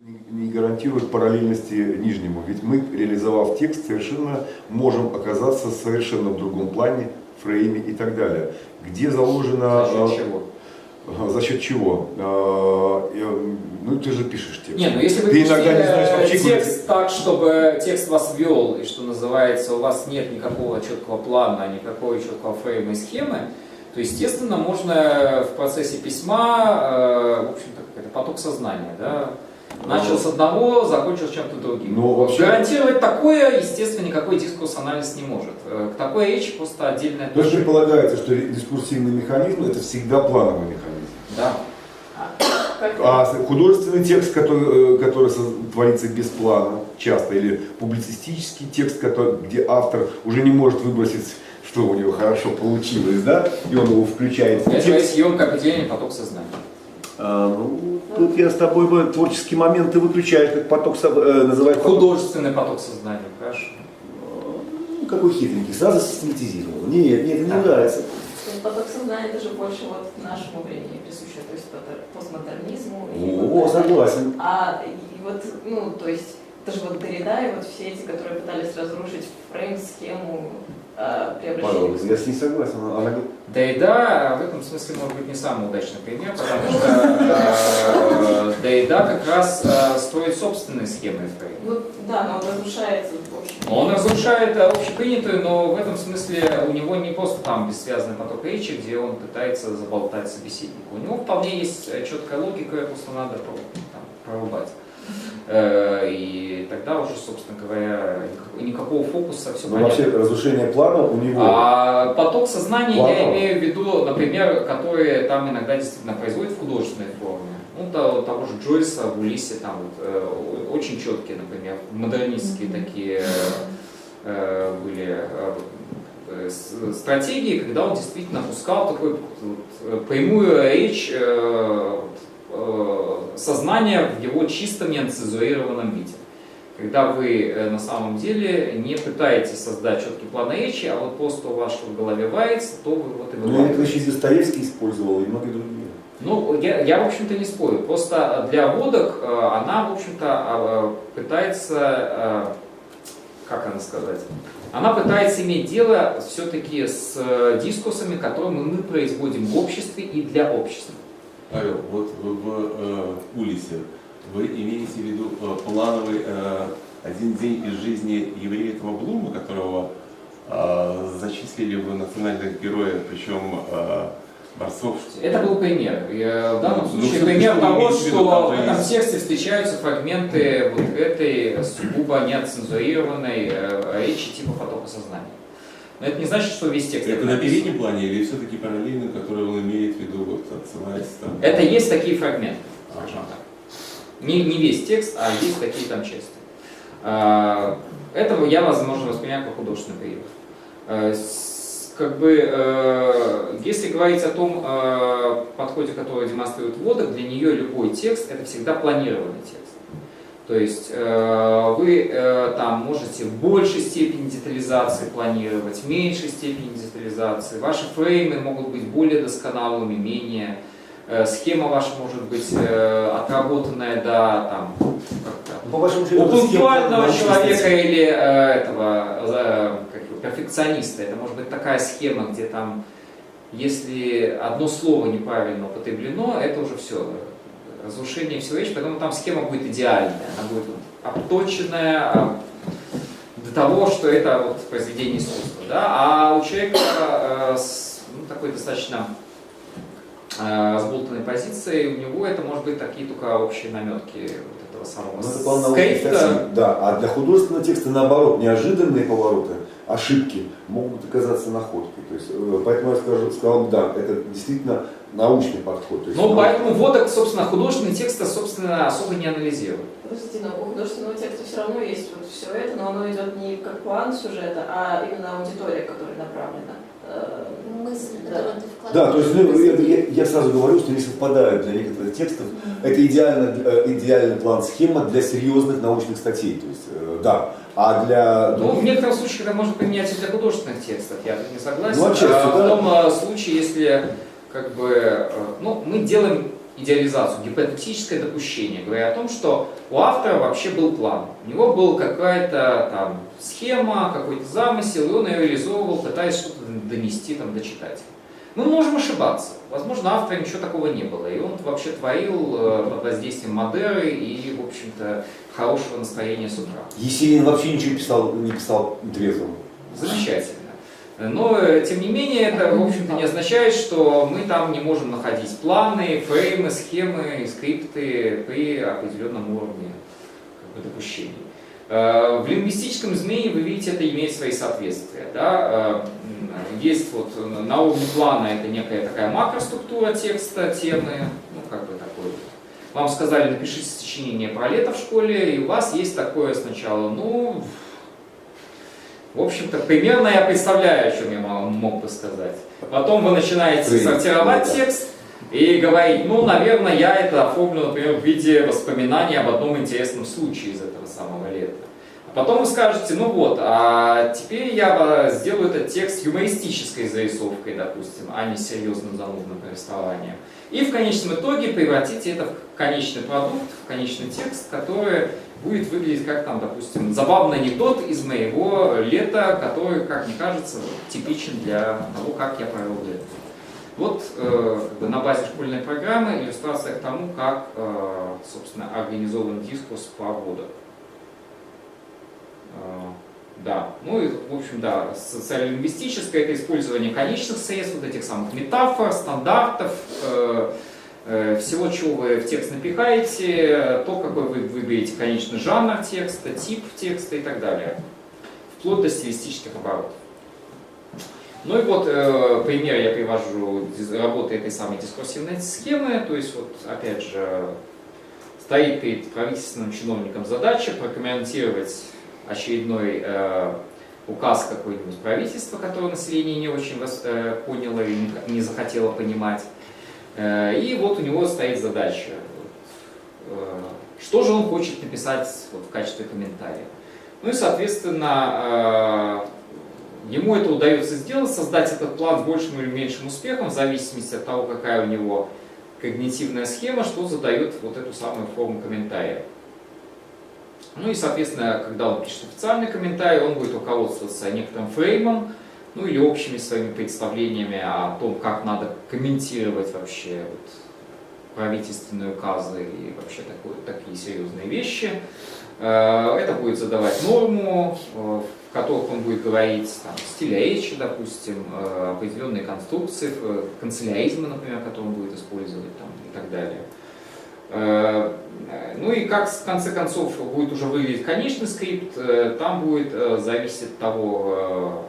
Не гарантирует параллельности нижнему, ведь мы, реализовав текст, совершенно можем оказаться совершенно в другом плане, фрейме и так далее. Где заложено... За счет чего? За счет чего? Ну, ты же пишешь текст. Не, ну если вы ты иногда не знаешь вообще, текст так, чтобы текст вас вел, и что называется, у вас нет никакого четкого плана, никакого четкого фрейма и схемы, то, естественно, можно в процессе письма, в общем-то, какой-то поток сознания, да, начал с одного, закончил с чем-то другим. Но вообще... Гарантировать такое, естественно, никакой дискурс-анализ не может. К такой речи просто отдельная... То есть предполагается, что дискурсивный механизм – это всегда плановый механизм. Да. А художественный текст, который творится без плана, часто, или публицистический текст, где автор уже не может выбросить, что у него хорошо получилось, да, и он его включает в Это текст. есть емкое определение поток сознания. Тут я с тобой творческий момент ты выключаешь, как поток называют. Художественный поток сознания, хорошо. Какой хитренький, сразу систематизировал. Нет, мне это не нравится. Поток сознания это же больше вот нашему времени присуще, то есть постмодернизму. О, согласен. И вот, ну, то есть, это же вот Derrida и вот все эти, которые пытались разрушить фрейм, схему, преображения. Я с ней согласен. Derrida в этом смысле может быть не самый удачный пример, потому что Derrida как раз строит собственные схемы фрейма. Ну, да, но он разрушается в общем. Он разрушает общепринятую, но в этом смысле у него не просто там бессвязный поток речи, где он пытается заболтать собеседника. У него вполне есть четкая логика, просто надо там прорубать. И тогда уже, собственно говоря, никакого фокуса, все понятно. Вообще разрушение плана у него... А поток сознания я имею в виду, например, которые там иногда действительно производят в художественной форме. Ну, того же Джойса в Улиссе там вот, очень четкие, например, модернистские такие были стратегии, когда он действительно пускал такую прямую речь сознания в его чистом неоцензурированном виде. Когда вы на самом деле не пытаетесь создать четкий план речи, а вот просто у вас что в голове варится, то вы вот и выводите. Ну, это еще Достоевский использовал и многие другие. Ну, я в общем-то не спорю. Просто для водок она, в общем-то, пытается, как она сказать, она пытается иметь дело все-таки с дискурсами, которые мы производим в обществе и для общества. Павел, вот в Улиссе вы имеете в виду плановый один день из жизни еврея этого Блума, которого зачислили в национальных героев, причем борцов? Это был пример. В данном случае пример того, что в этом тексте встречаются фрагменты вот этой сугубо неоцензурированной речи типа потока сознания. Но это не значит, что весь текст... Это на переднем плане или все-таки параллельно, который он имеет в виду, вот, отсылаясь там? Это есть такие фрагменты, скажем так. Не весь текст, а есть такие там части. Этого я, возможно, воспринимаю как художественный период. Как бы, если говорить о том подходе, который демонстрирует Водок, для нее любой текст это всегда планированный текст. То есть вы там можете в большей степени детализации планировать, в меньшей степени детализации. Ваши фреймы могут быть более досконалыми, менее. Схема ваша может быть отработанная до там, у пунктуального человека или этого перфекциониста. Это может быть такая схема, где там, если одно слово неправильно употреблено, это уже все. Разрушение всего речи, поэтому там схема будет идеальная, она будет обточенная до того, что это вот произведение искусства. Да? А у человека с такой достаточно разболтанной позицией, у него это может быть такие только общие наметки вот этого самого скрипта. Да, а для художественного текста наоборот, неожиданные повороты, ошибки могут оказаться находкой. То есть, поэтому я сказал, да, это действительно научный подход. Ну, поэтому Водок, собственно, художественный текст, собственно, особо не анализирует. Подождите, но у художественного текста все равно есть вот все это, но оно идет не как план сюжета, а именно аудитория, которая направлена. Мысль, которую ты вкладываешь. Да, то есть я сразу говорю, что не совпадают для некоторых текстов. Это идеальный план схема для серьезных научных статей. То есть, да. А для... Ну, в некоторых случаях это может применяться для художественных текстов, я тут не согласен. Ну, отчасти, в том случае, если как бы, ну, мы делаем идеализацию, гипотетическое допущение, говоря о том, что у автора вообще был план. У него была какая-то там схема, какой-то замысел, и он ее реализовывал, пытаясь что-то донести там, до читателя. Мы можем ошибаться. Возможно, автора ничего такого не было. И он вообще творил под воздействием Модеры и, в общем-то, хорошего настроения с утра. Есенин вообще ничего не писал трезвым. Замечательно. Но, тем не менее, это, в общем-то, не означает, что мы там не можем находить планы, фреймы, схемы, скрипты при определенном уровне допущений. В лингвистическом изменении, вы видите, это имеет свои соответствия. Да? Есть вот на уровне плана это некая такая макроструктура текста, темы, ну как бы такой. Вам сказали, напишите сочинение про лето в школе, и у вас есть такое сначала, ну, в общем-то, примерно я представляю, о чем я мог бы сказать. Потом вы начинаете сортировать текст и говорить, ну, наверное, я это оформлю, например, в виде воспоминаний об одном интересном случае из этого самого лета. А потом вы скажете, ну вот, а теперь я сделаю этот текст юмористической зарисовкой, допустим, а не серьезным занудным повествованием. И в конечном итоге превратите это в конечный продукт, в конечный текст, который будет выглядеть как там, допустим, забавный анекдот из моего лета, который, как мне кажется, типичен для того, как я провел лето. Вот на базе школьной программы иллюстрация к тому, как, собственно, организован дискурс по водам. Да, ну и, в общем, да, социолингвистическое — это использование конечных средств, вот этих самых метафор, стандартов, всего, чего вы в текст напихаете, то, какой вы выберете конечный жанр текста, тип текста и так далее, вплоть до стилистических оборотов. Ну и вот пример я привожу работы этой самой дискурсивной схемы, то есть вот опять же стоит перед правительственным чиновником задача прокомментировать очередной указ какой-нибудь правительства, которое население не очень поняло и не захотело понимать. И вот у него стоит задача, что же он хочет написать вот в качестве комментария. Ну и, соответственно, ему это удается сделать, создать этот план с большим или меньшим успехом, в зависимости от того, какая у него когнитивная схема, что задает вот эту самую форму комментария. Ну и, соответственно, когда он пишет официальный комментарий, он будет руководствоваться некоторым фреймом, ну или общими своими представлениями о том, как надо комментировать вообще вот правительственные указы и вообще такие серьезные вещи. Это будет задавать норму, в которых он будет говорить там, стиля речи, допустим, определенные конструкции, канцеляризмы, например, которые он будет использовать там, и так далее. Ну и как в конце концов будет уже выглядеть конечный скрипт, там будет зависеть от того,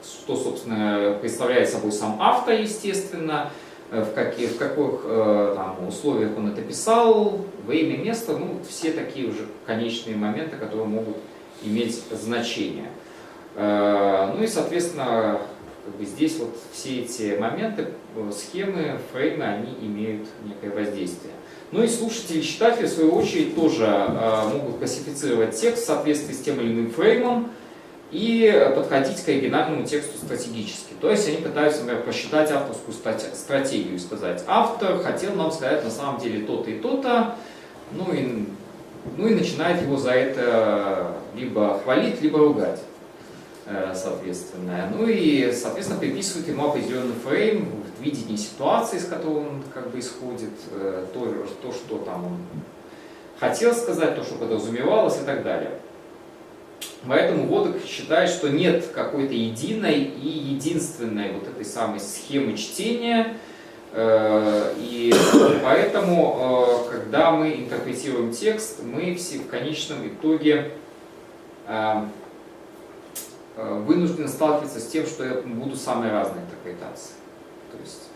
что, собственно, представляет собой сам автор, естественно, в каких там, условиях он это писал, время, место, ну, все такие уже конечные моменты, которые могут иметь значение. Ну и, соответственно, как бы здесь вот все эти моменты, схемы, фреймы, они имеют некое воздействие. Ну и слушатели и читатели, в свою очередь, тоже могут классифицировать текст в соответствии с тем или иным фреймом и подходить к оригинальному тексту стратегически. То есть они пытаются, например, посчитать авторскую стратегию и сказать, автор хотел нам сказать на самом деле то-то и то-то, ну и начинает его за это либо хвалить, либо ругать, соответственно. Ну и, соответственно, приписывает ему определенный фрейм в видении ситуации, с которой он как бы исходит, то, что там он хотел сказать, то, что подразумевалось и так далее. Поэтому Водок считает, что нет какой-то единой и единственной вот этой самой схемы чтения, и поэтому, когда мы интерпретируем текст, мы все в конечном итоге вынуждены сталкиваться с тем, что я буду самой разной интерпретации. То есть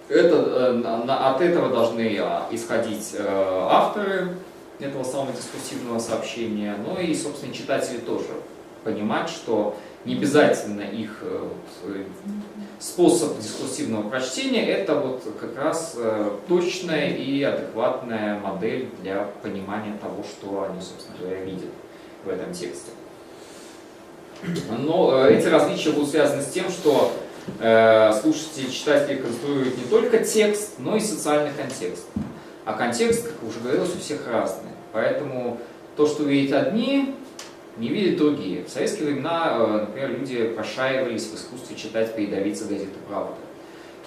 от этого должны исходить авторы этого самого дискурсивного сообщения, но и, собственно, читатели тоже понимать, что не обязательно их способ дискурсивного прочтения — это вот как раз точная и адекватная модель для понимания того, что они, собственно говоря, видят в этом тексте. Но эти различия будут связаны с тем, что слушатели, читатели конструируют не только текст, но и социальный контекст. А контекст, как уже говорилось, у всех разный. Поэтому то, что видят одни, не видят другие. В советские времена, например, люди пошаивались в искусстве читать передовицы газеты «Правда».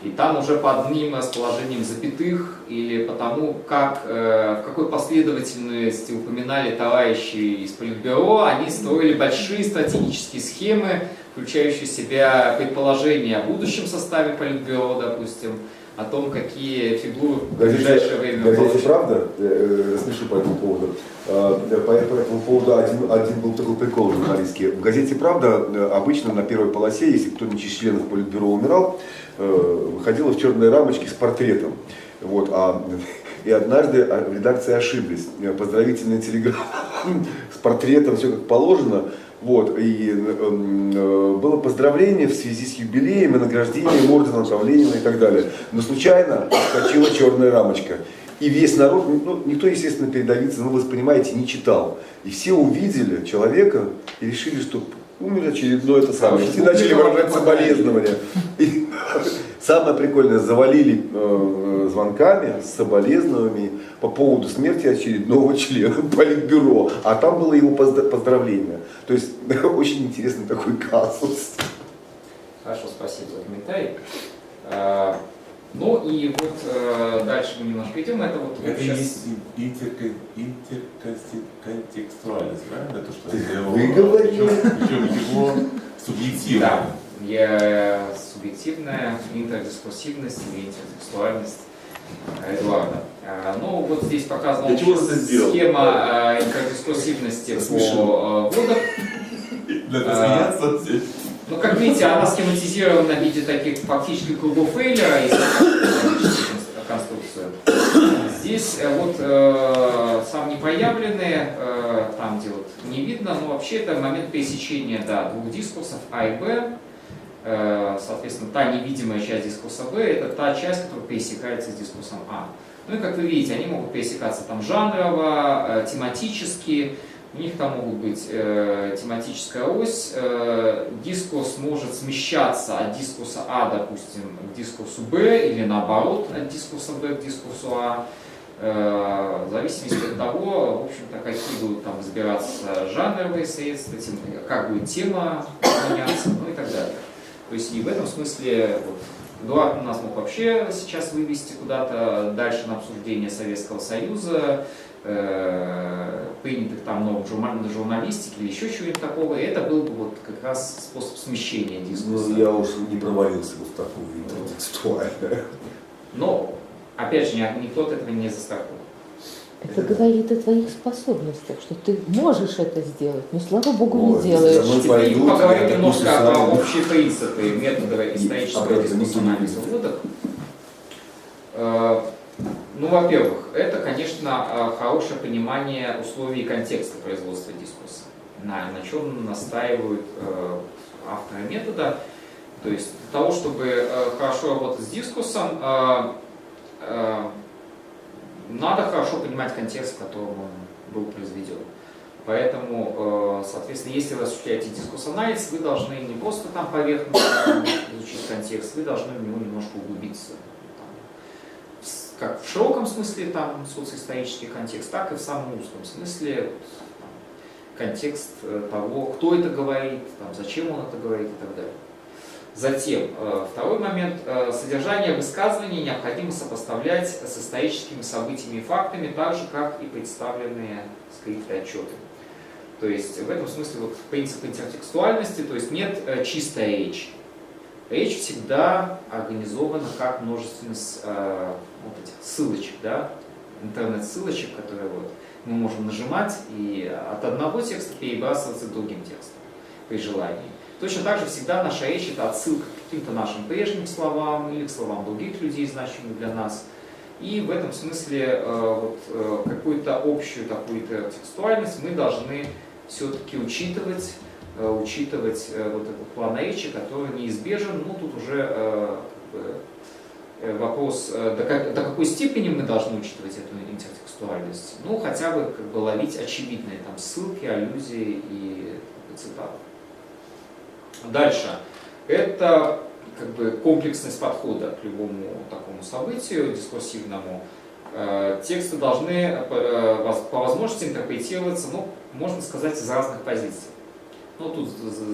И там уже по одним расположениям запятых или по тому, как, в какой последовательности упоминали товарищи из Политбюро, они строили большие стратегические схемы, включающие в себя предположения о будущем составе Политбюро, допустим, о том, какие фигуры в ближайшее время газете получат. «Правда», смешу по этому поводу, по этому поводу один был такой прикол журналистский. В газете «Правда» обычно на первой полосе, если кто-нибудь из членов Политбюро умирал, выходила в черной рамочке с портретом. Вот, и однажды в редакции ошиблись. Поздравительная телеграмма с портретом, все как положено. Вот, и было поздравление в связи с юбилеем и награждением орденом там, Ленина и так далее. Но случайно вскочила черная рамочка. И весь народ, ну, никто, естественно, передовицы, ну, вы понимаете, не читал. И все увидели человека и решили, что умер очередной это самое. Все начали выражать соболезнования. И самое прикольное, завалили звонками с соболезнованиями по поводу смерти очередного члена Политбюро. А там было его поздравление. То есть очень интересный такой казус. Хорошо, спасибо за комментарий. Ну и вот дальше мы немножко идем. Это вот Это сейчас... есть интерконтекстуальность, правильно? То, что я сделал. Вы говорите. Причем его субъективно. Да, я субъективная интердискурсивность или интертекстуальность Эдуарда. Ну вот здесь показана Для чего ты это сделал? схема интердискурсивности по водам. Надо смеяться здесь. Ну, как видите, она схематизирована в виде таких фактически кругов Эйлера, если конструкцию. Здесь вот сам не проявленные, там где вот не видно, но вообще это момент пересечения, да, двух дискурсов А и Б. Соответственно, та невидимая часть дискурса Б – это та часть, которая пересекается с дискурсом А. Ну и как вы видите, они могут пересекаться там жанрово, тематически. У них там могут быть тематическая ось, дискурс может смещаться от дискурса А, допустим, к дискурсу Б, или наоборот, от дискурса Б к дискурсу А, в зависимости от того, в общем-то, какие будут там разбираться жанровые средства, как будет тема меняться, ну и так далее. То есть и в этом смысле вот, Эдуард нас мог вообще сейчас вывести куда-то дальше на обсуждение Советского Союза, принятых там норм журналистики или еще чего-нибудь такого, и это был бы вот как раз способ смещения дискурса. Ну, я уж не провалился бы в такую интертекстуальную. Но, опять же, никто от этого не застрахован. Это говорит о твоих способностях, что ты можешь это сделать, но слава богу Ой, не делаешь. Мы Теперь пойдем, поговорим я немножко допустим, про сам- общие принципы метода исторического дискуссионального вывода. Ну, во-первых, это, конечно, хорошее понимание условий и контекста производства дискурса, на чем настаивают авторы метода. То есть для того, чтобы хорошо работать с дискурсом, надо хорошо понимать контекст, в котором он был произведен. Поэтому, соответственно, если вы осуществляете дискурс-анализ, вы должны не просто там поверхностно изучить контекст, вы должны в него немножко углубиться. Как в широком смысле там социоисторический контекст, так и в самом узком смысле контекст того, кто это говорит, там, зачем он это говорит и так далее. Затем, второй момент, содержание высказываний необходимо сопоставлять с историческими событиями и фактами, так же, как и представленные скрытые отчеты. То есть в этом смысле вот принцип интертекстуальности, то есть нет чистой речи. Речь всегда организована как множественность вот этих ссылочек, да? Интернет-ссылочек, которые вот мы можем нажимать и от одного текста перебрасываться к другим текстам при желании. Точно так же всегда наша речь – это отсылка к каким-то нашим прежним словам или к словам других людей, значимых для нас. И в этом смысле какую-то общую такую интертекстуальность мы должны все-таки учитывать вот этот план речи, который неизбежен. Ну, тут уже вопрос, до какой степени мы должны учитывать эту интертекстуальность. Ну, хотя бы ловить очевидные там ссылки, аллюзии и цитаты. Дальше. Это как бы комплексность подхода к любому такому событию дискурсивному, тексты должны по возможности интерпретироваться, ну, можно сказать, из разных позиций. Ну, тут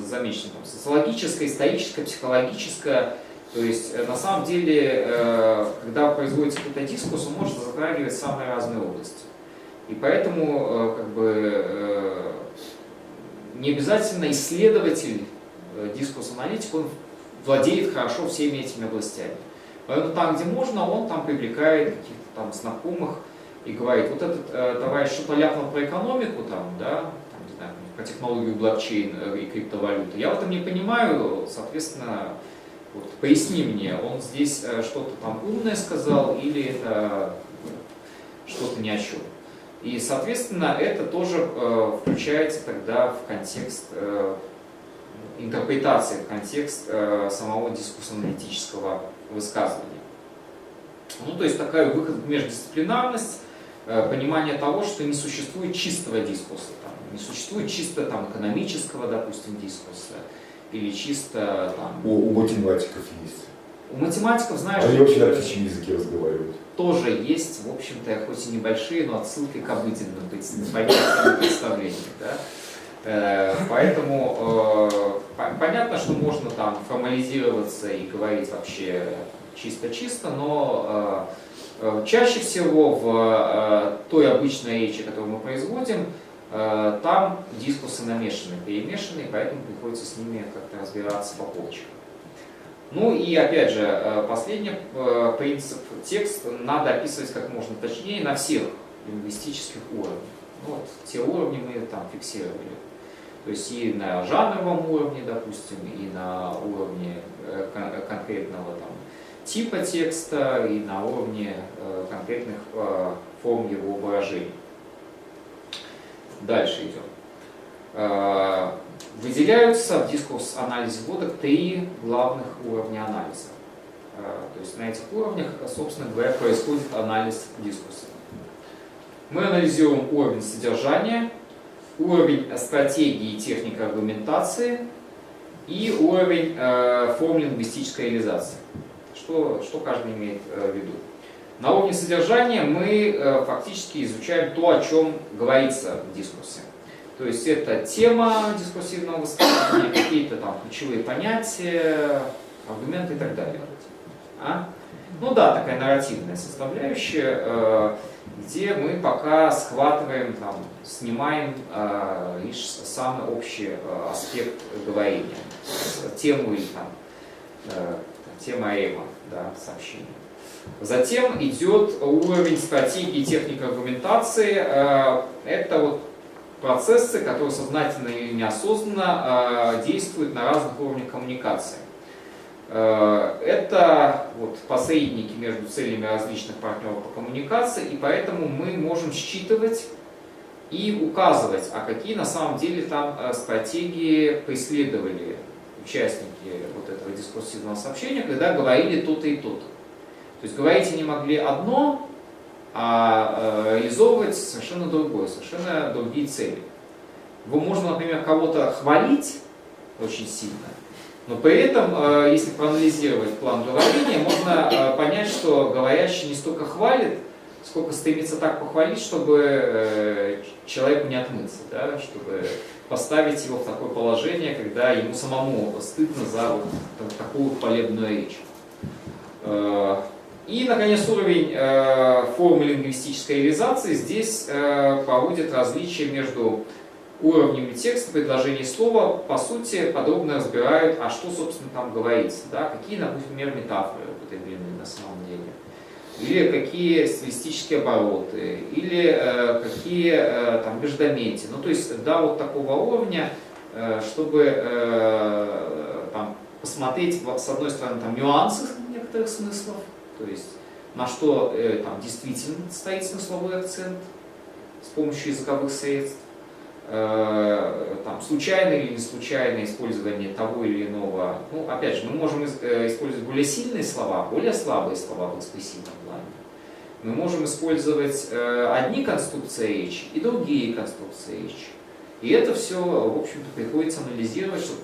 замечено там, социологическое, историческое, психологическое. То есть, на самом деле, когда производится какой-то дискурс, он может затрагивать самые разные области. И поэтому, как бы, не обязательно исследователь, дискурс-аналитик, он владеет хорошо всеми этими областями. Поэтому там, где можно, он там привлекает каких-то там знакомых и говорит, вот этот товарищ что-то ляпнул про экономику, там, да, там, не знаю, про технологию блокчейн и криптовалюты. Я в этом не понимаю, соответственно, вот, поясни мне, он здесь что-то там умное сказал или это что-то ни о чем. И, соответственно, это тоже включается тогда в контекст интерпретации, в контекст самого дискурсно-аналитического высказывания. Ну, то есть такая выход в междисциплинарность, понимание того, что не существует чистого дискурса, там, не существует чисто там, экономического, допустим, дискурса, или чисто там... У математиков есть. У математиков, знаешь... Они вообще на птичьем языке разговаривают. Тоже есть, в общем-то, хоть и небольшие, но отсылки к обыденным понятиям и представлениям. Да? Поэтому понятно, что можно там формализироваться и говорить вообще чисто-чисто, но чаще всего в той обычной речи, которую мы производим, там дискурсы намешаны, перемешаны, поэтому приходится с ними как-то разбираться по полочкам. Ну и опять же, последний принцип: текст надо описывать как можно точнее на всех лингвистических уровнях. Ну, вот, те уровни мы там фиксировали. То есть и на жанровом уровне, допустим, и на уровне конкретного там, типа текста, и на уровне конкретных форм его выражений. Дальше идем. Выделяются в дискурс-анализе вводок 3 главных уровня анализа. То есть на этих уровнях, собственно говоря, происходит анализ дискурса. Мы анализируем уровень содержания, уровень стратегии и техники аргументации и уровень форм лингвистической реализации. Что каждый имеет в виду? На уровне содержания мы фактически изучаем то, о чем говорится в дискурсе. То есть это тема дискурсивного высказывания, какие-то там ключевые понятия, аргументы и так далее. Ну да, такая нарративная составляющая, где мы пока схватываем, там, снимаем лишь самый общий аспект говорения, тему или там, тема эма, да, сообщения. Затем идет уровень стратегии и техники аргументации. Это вот процессы, которые сознательно или неосознанно действуют на разных уровнях коммуникации. Это вот посредники между целями различных партнеров по коммуникации, и поэтому мы можем считывать и указывать, а какие на самом деле там стратегии преследовали участники вот этого дискурсивного сообщения, когда говорили то-то и то-то. То есть говорить они могли одно, а реализовывать совершенно другое, совершенно другие цели. Можно, например, кого-то хвалить очень сильно, но при этом, если проанализировать план говорения, можно понять, что говорящий не столько хвалит, сколько стремится так похвалить, чтобы человеку не отмыться, да, чтобы поставить его в такое положение, когда ему самому стыдно за вот такую хвалебную речь. И, наконец, уровень формы лингвистической реализации. Здесь проводят различия между уровнями текста, предложений слова. По сути, подробно разбирают, а что, собственно, там говорится. Да? Какие, например, метафоры употреблены на самом деле. Или какие стилистические обороты. Или какие там междометия. Ну, то есть, до вот такого уровня, чтобы там, посмотреть, с одной стороны, там, нюансы некоторых смыслов. То есть на что там действительно стоит смысловой акцент с помощью языковых средств, там, случайное или не случайное использование того или иного. Ну, опять же, мы можем использовать более сильные слова, более слабые слова в экспрессивном плане. Мы можем использовать одни конструкции речи и другие конструкции речи. И это все, в общем-то, приходится анализировать, чтобы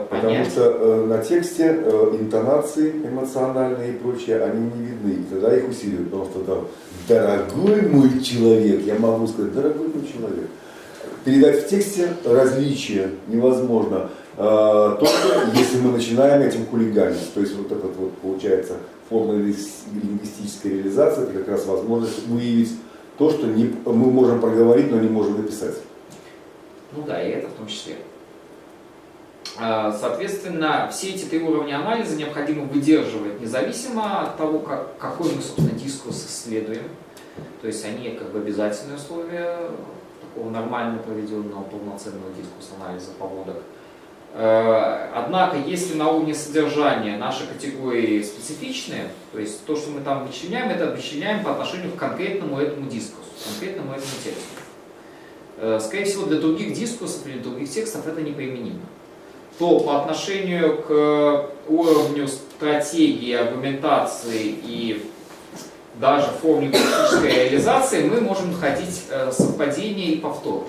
Потому понять. что на тексте интонации эмоциональные и прочее, они не видны. И тогда их усиливают. Потому что там «дорогой мой человек», я могу сказать «дорогой мой человек». Передать в тексте различия невозможно, только если мы начинаем этим хулиганить. То есть вот этот вот получается форма лингвистической реализации, это как раз возможность выявить то, что мы можем проговорить, но не можем написать. Ну да, и это в том числе. Соответственно, все эти 3 уровня анализа необходимо выдерживать независимо от того, какой мы, собственно, дискурс исследуем. То есть они как бы обязательные условия такого нормально проведенного полноценного дискурса анализа поводок. Однако, если на уровне содержания наши категории специфичные, то есть то, что мы там вычленяем, это вычленяем по отношению к конкретному этому дискурсу, конкретному этому тексту. Скорее всего, для других дискурсов или других текстов это неприменимо. То по отношению к уровню стратегии, аргументации и даже форме лингвистической реализации мы можем находить совпадения и повторы.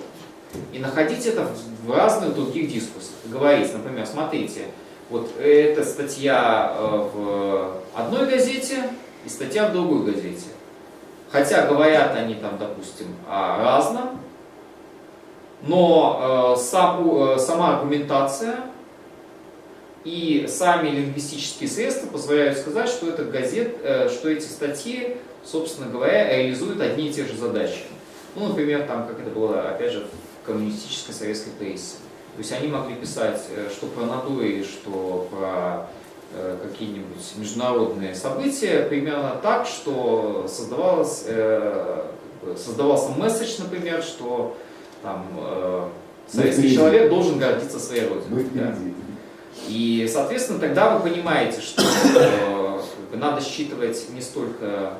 И находить это в разных других дискурсах. Говорить, например, смотрите, вот эта статья в одной газете и статья в другой газете. Хотя говорят они там, допустим, о разном, но сама аргументация и сами лингвистические средства позволяют сказать, что что эти статьи, собственно говоря, реализуют одни и те же задачи. Ну, например, там, как это было, опять же, в коммунистической советской прессе. То есть они могли писать, что про надуи, что про какие-нибудь международные события, примерно так, что создавался месседж, например, что там, советский человек должен гордиться своей родиной. Да? И, соответственно, тогда вы понимаете, что надо считывать не столько,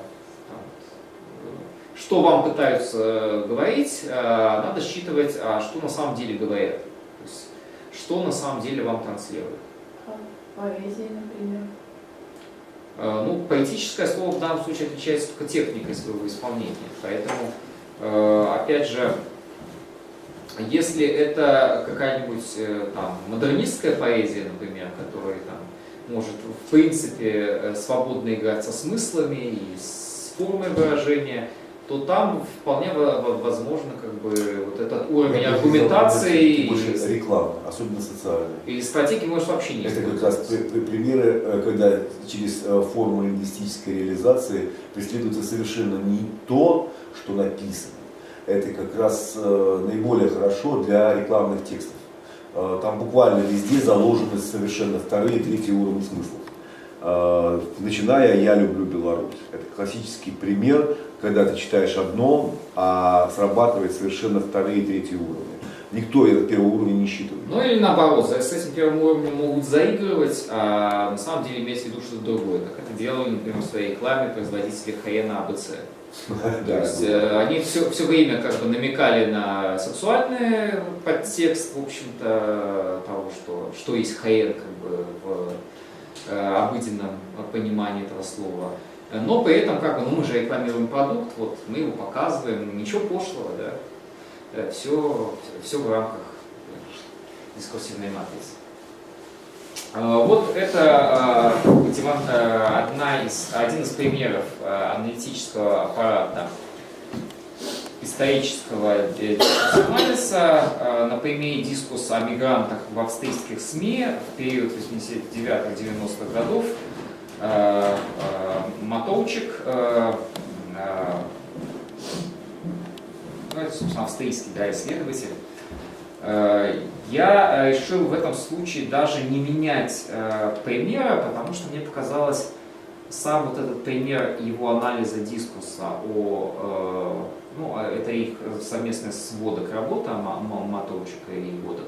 что вам пытаются говорить, надо считывать, что на самом деле говорят. То есть, что на самом деле вам транслируют. Поэзия, например. Ну, поэтическое слово в данном случае отличается только техникой своего исполнения. Поэтому, опять же, если это какая-нибудь там модернистская поэзия, например, которая там может в принципе свободно играть со смыслами и с формой выражения, то там вполне возможно как бы вот этот уровень аргументации Больше рекламы, особенно социальной. и стратегии может вообще не Это как раз примеры, когда через форму лингвистической реализации преследуется совершенно не то, что написано. Это как раз наиболее хорошо для рекламных текстов. Там буквально везде заложены совершенно вторые и третьи уровни смыслов. Начиная «Я люблю Беларусь». Это классический пример, когда ты читаешь одно, а срабатывает совершенно вторые и третьи уровни. Никто этот первый уровень не считывает. Ну или наоборот, с этим первым уровнем могут заигрывать, а на самом деле иметь в виду что-то другое. Так это делали, например, в своей рекламе производители Хаена АБЦ. То есть они все время как бы намекали на сексуальный подтекст, в общем-то, того, что есть Хаен как бы в обыденном понимании этого слова. Но при этом, как бы, мы же рекламируем продукт, вот мы его показываем, ничего пошлого, да, все в рамках дискурсивной матрицы. Вот это один из примеров аналитического аппарата исторического дискурсного анализа на примере дискурса о мигрантах в австрийских СМИ в период 89-90-х годов. Матовчик, это, собственно, австрийский исследователь. Я решил в этом случае даже не менять примера, потому что мне показалось, сам вот этот пример его анализа дискурса это их совместная сводок работа Матовчика и Годок,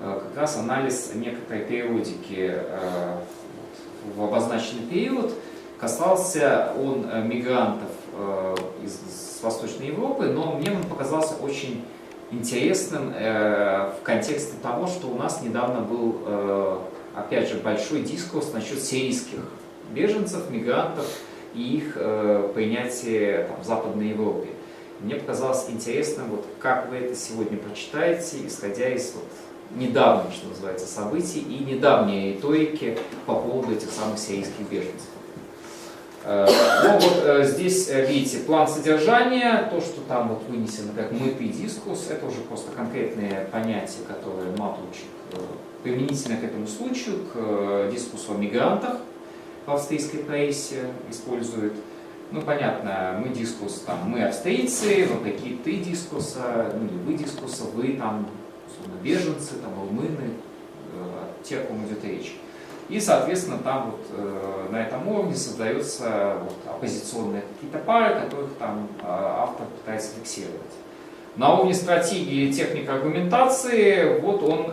как раз анализ некоторой периодики в обозначенный период, касался он мигрантов из Восточной Европы, но мне он показался очень интересным в контексте того, что у нас недавно был, опять же, большой дискурс насчет сирийских беженцев, мигрантов и их принятия в Западной Европе. мне показалось интересным, вот, как вы это сегодня прочитаете, исходя из вот, недавних, что называется, событий и недавней риторики по поводу этих самых сирийских беженцев. Ну вот здесь видите план содержания, то, что там вот вынесено как мытый дискурс, это уже просто конкретные понятия, которые Матучик применительно к этому случаю, к дискурсу о мигрантах в австрийской прессе использует. Ну понятно, мы дискурс, там, мы австрийцы, вопреки ты дискурса, ну или вы дискурса, вы там, условно, беженцы, там, румыны, те, о ком идет речь. И, соответственно, там вот на этом уровне создаются вот, оппозиционные какие-то пары, которых там автор пытается фиксировать. На уровне стратегии и техник аргументации вот он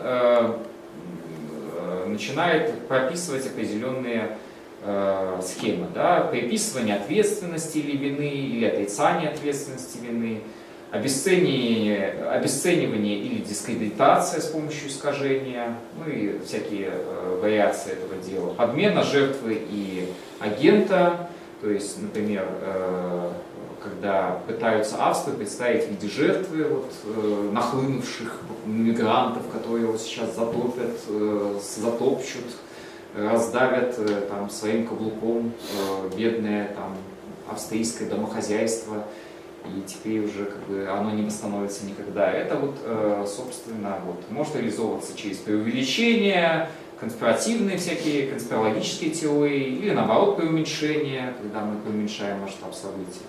начинает прописывать определенные схемы, да, приписывание ответственности или вины, или отрицание ответственности вины, обесценивание или дискредитация с помощью искажения, ну и всякие вариации этого дела, подмена жертвы и агента, то есть, например, когда пытаются Австрию представить в виде жертвы вот, нахлынувших мигрантов, которые его сейчас затопят, затопчут, раздавят там, своим каблуком бедное там, австрийское домохозяйство, и теперь уже как бы, оно не восстановится никогда. Это вот, собственно, вот, может реализовываться через преувеличение, конспиративные всякие, конспирологические теории, или наоборот преуменьшение, когда мы преуменьшаем масштаб событий.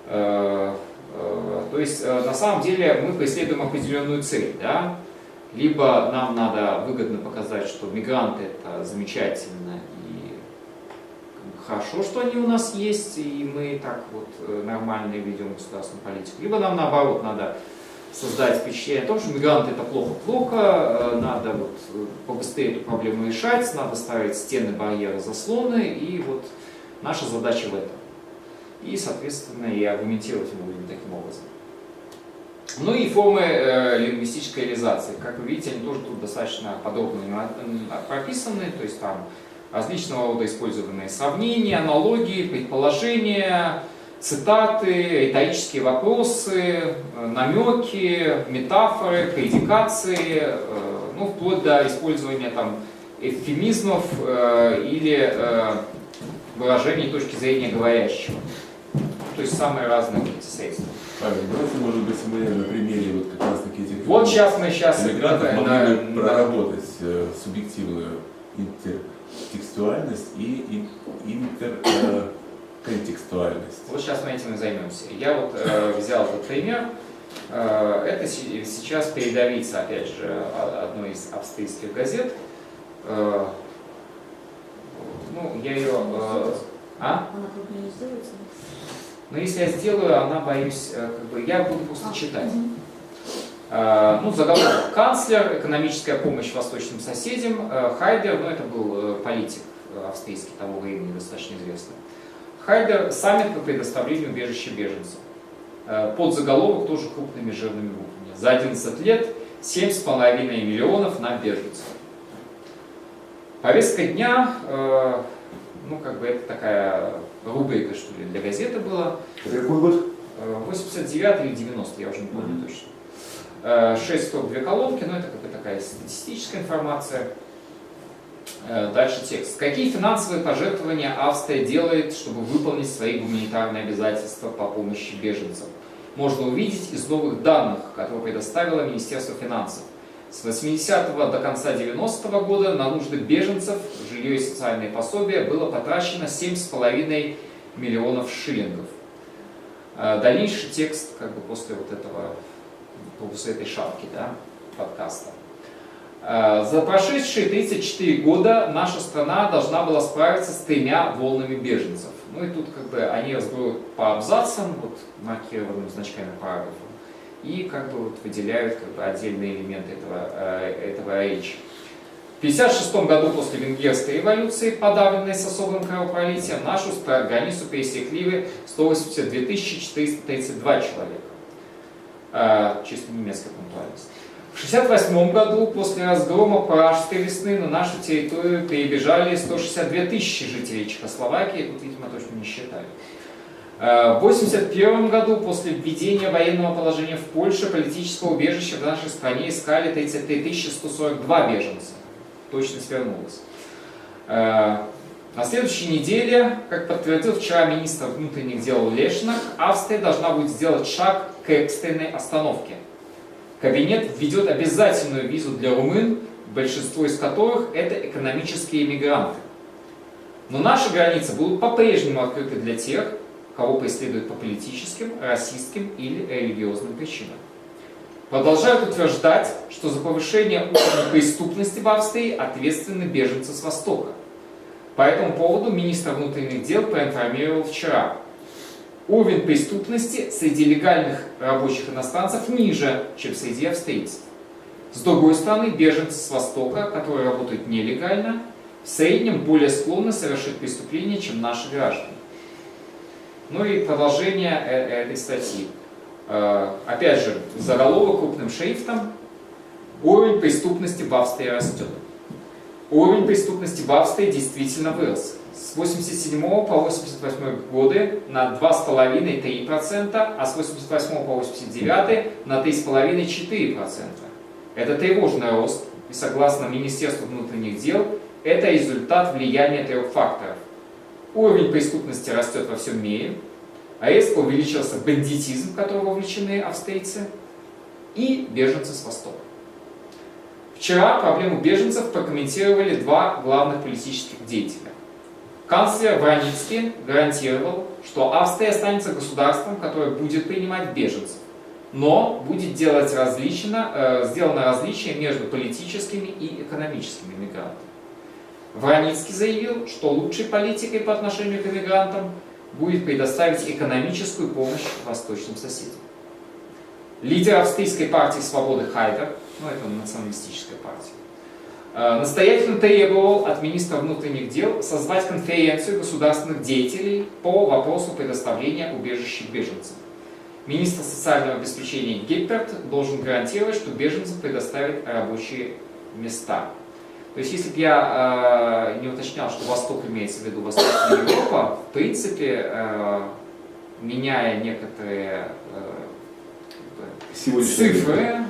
То есть, на самом деле, мы преследуем определенную цель, да? Либо нам надо выгодно показать, что мигранты это замечательно и хорошо, что они у нас есть, и мы так вот нормально ведем государственную политику. Либо нам наоборот надо создать впечатление о том, что мигранты это плохо-плохо, надо вот побыстрее эту проблему решать, надо ставить стены, барьеры, заслоны, и вот наша задача в этом. И, соответственно, и аргументировать мы будем таким образом. Ну и формы лингвистической реализации. Как вы видите, они тоже тут достаточно подробно прописаны, то есть там различного рода использованные сравнения, аналогии, предположения, цитаты, риторические вопросы, намеки, метафоры, предикации, ну, вплоть до использования там, эвфемизмов или выражений точки зрения говорящего. То есть самые разные эти средства. Павел, давайте, может быть, мы на примере вот как раз таки этих вот сейчас мы иммигрантов могли бы проработать субъективную интертекстуальность и интерконтекстуальность. Вот сейчас мы этим и займемся. Я вот взял этот пример. Это сейчас передовица, опять же, одной из австрийских газет. Ну, я ее... Она крупно не сделается? Но если я сделаю, она, боюсь, как бы, я буду просто читать. Ну, заголовок. Канцлер, экономическая помощь восточным соседям. Хайдер, ну, это был политик австрийский того времени, достаточно известный. Хайдер, саммит по предоставлению убежища беженцам. Под заголовок тоже крупными жирными буквами. За 11 лет 7,5 миллионов на беженцев. Повестка дня, ну, как бы это такая рубрика, что ли, для газеты была. Какой год? 89 или 90, я уже не помню точно. 6 строк, 2 колонки, но это как бы такая статистическая информация. Дальше текст. Какие финансовые пожертвования Австрия делает, чтобы выполнить свои гуманитарные обязательства по помощи беженцам? Можно увидеть из новых данных, которые предоставило Министерство финансов. С 80-го до конца 90-го года на нужды беженцев, жилье и социальные пособия было потрачено 7,5 миллионов шиллингов. Дальнейший текст как бы после вот этого, после этой шапки, да, подкаста. За прошедшие 34 года наша страна должна была справиться с 3 волнами беженцев. Ну и тут как бы они разберут по абзацам, вот, маркированным значками параграфов, и как бы вот выделяют как бы отдельные элементы этого речи. В 1956 году после Венгерской революции, подавленной с особым кровопролитием, нашу границу пересекли 182 432 человека. Чисто немецкая пунктуальность. В 1968 году, после разгрома Пражской весны, на нашу территорию перебежали 162 тысячи жителей Чехословакии, тут, видимо, точно не считали. В 1981 году, после введения военного положения в Польше, политического убежища в нашей стране искали 33 142 беженца. Точность вернулась. На следующей неделе, как подтвердил вчера министр внутренних дел Лешнак, Австрия должна будет сделать шаг к экстренной остановке. Кабинет введет обязательную визу для румын, большинство из которых это экономические иммигранты. Но наши границы будут по-прежнему открыты для тех, кого преследуют по политическим, расистским или религиозным причинам. Продолжают утверждать, что за повышение уровня преступности в Австрии ответственны беженцы с Востока. По этому поводу министр внутренних дел проинформировал вчера. Уровень преступности среди легальных рабочих иностранцев ниже, чем среди австрийцев. С другой стороны, беженцы с Востока, которые работают нелегально, в среднем более склонны совершить преступления, чем наши граждане. Ну и продолжение этой статьи. Опять же, заголовок крупным шрифтом. Уровень преступности в Австрии растет. Уровень преступности в Австрии действительно вырос. С 87 по 88 годы на 2,5-3%, а с 88 по 89 на 3,5-4%. Это тревожный рост, и согласно Министерству внутренних дел, это результат влияния 3 факторов. Уровень преступности растет во всем мире, резко увеличился бандитизм, в который вовлечены австрийцы, и беженцы с Востока. Вчера проблему беженцев прокомментировали 2 главных политических деятеля. Канцлер Враницкий гарантировал, что Австрия останется государством, которое будет принимать беженцев, но будет сделано различие между политическими и экономическими мигрантами. Враницкий заявил, что лучшей политикой по отношению к иммигрантам будет предоставить экономическую помощь восточным соседям. Лидер австрийской партии «Свободы» Хайдер, это националистическая партия, настоятельно требовал от министра внутренних дел созвать конференцию государственных деятелей по вопросу предоставления убежища беженцам. Министр социального обеспечения Гепперт должен гарантировать, что беженцам предоставят рабочие места. То есть, если бы я не уточнял, что Восток имеется в виду Восточная Европа, в принципе, меняя некоторые цифры,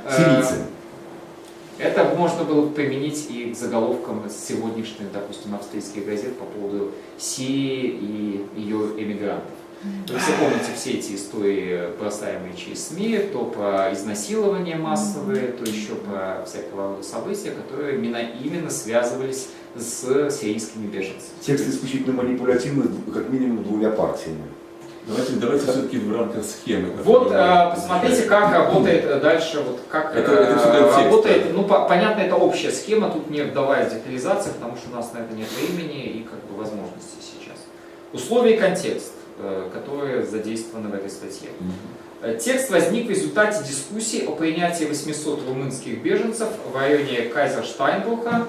это можно было бы применить и к заголовкам сегодняшних, допустим, австрийских газет по поводу Сирии и ее эмигрантов. Вы все помните все эти истории, бросаемые через СМИ, то про изнасилования массовые, то еще про всякого рода события, которые именно связывались с сирийскими беженцами. Текст исключительно манипулятивный, как минимум 2 партиями. Давайте все-таки в рамках схемы. Вот посмотрите, как работает дальше, вот как работает. Ну, понятно, это общая схема, тут не вдаваясь в детализацию, потому что у нас на это нет времени и как бы возможностей сейчас. Условия и контекст, которые задействованы в этой статье. Текст возник в результате дискуссии о принятии 800 румынских беженцев в районе Кайзерштайнбруха.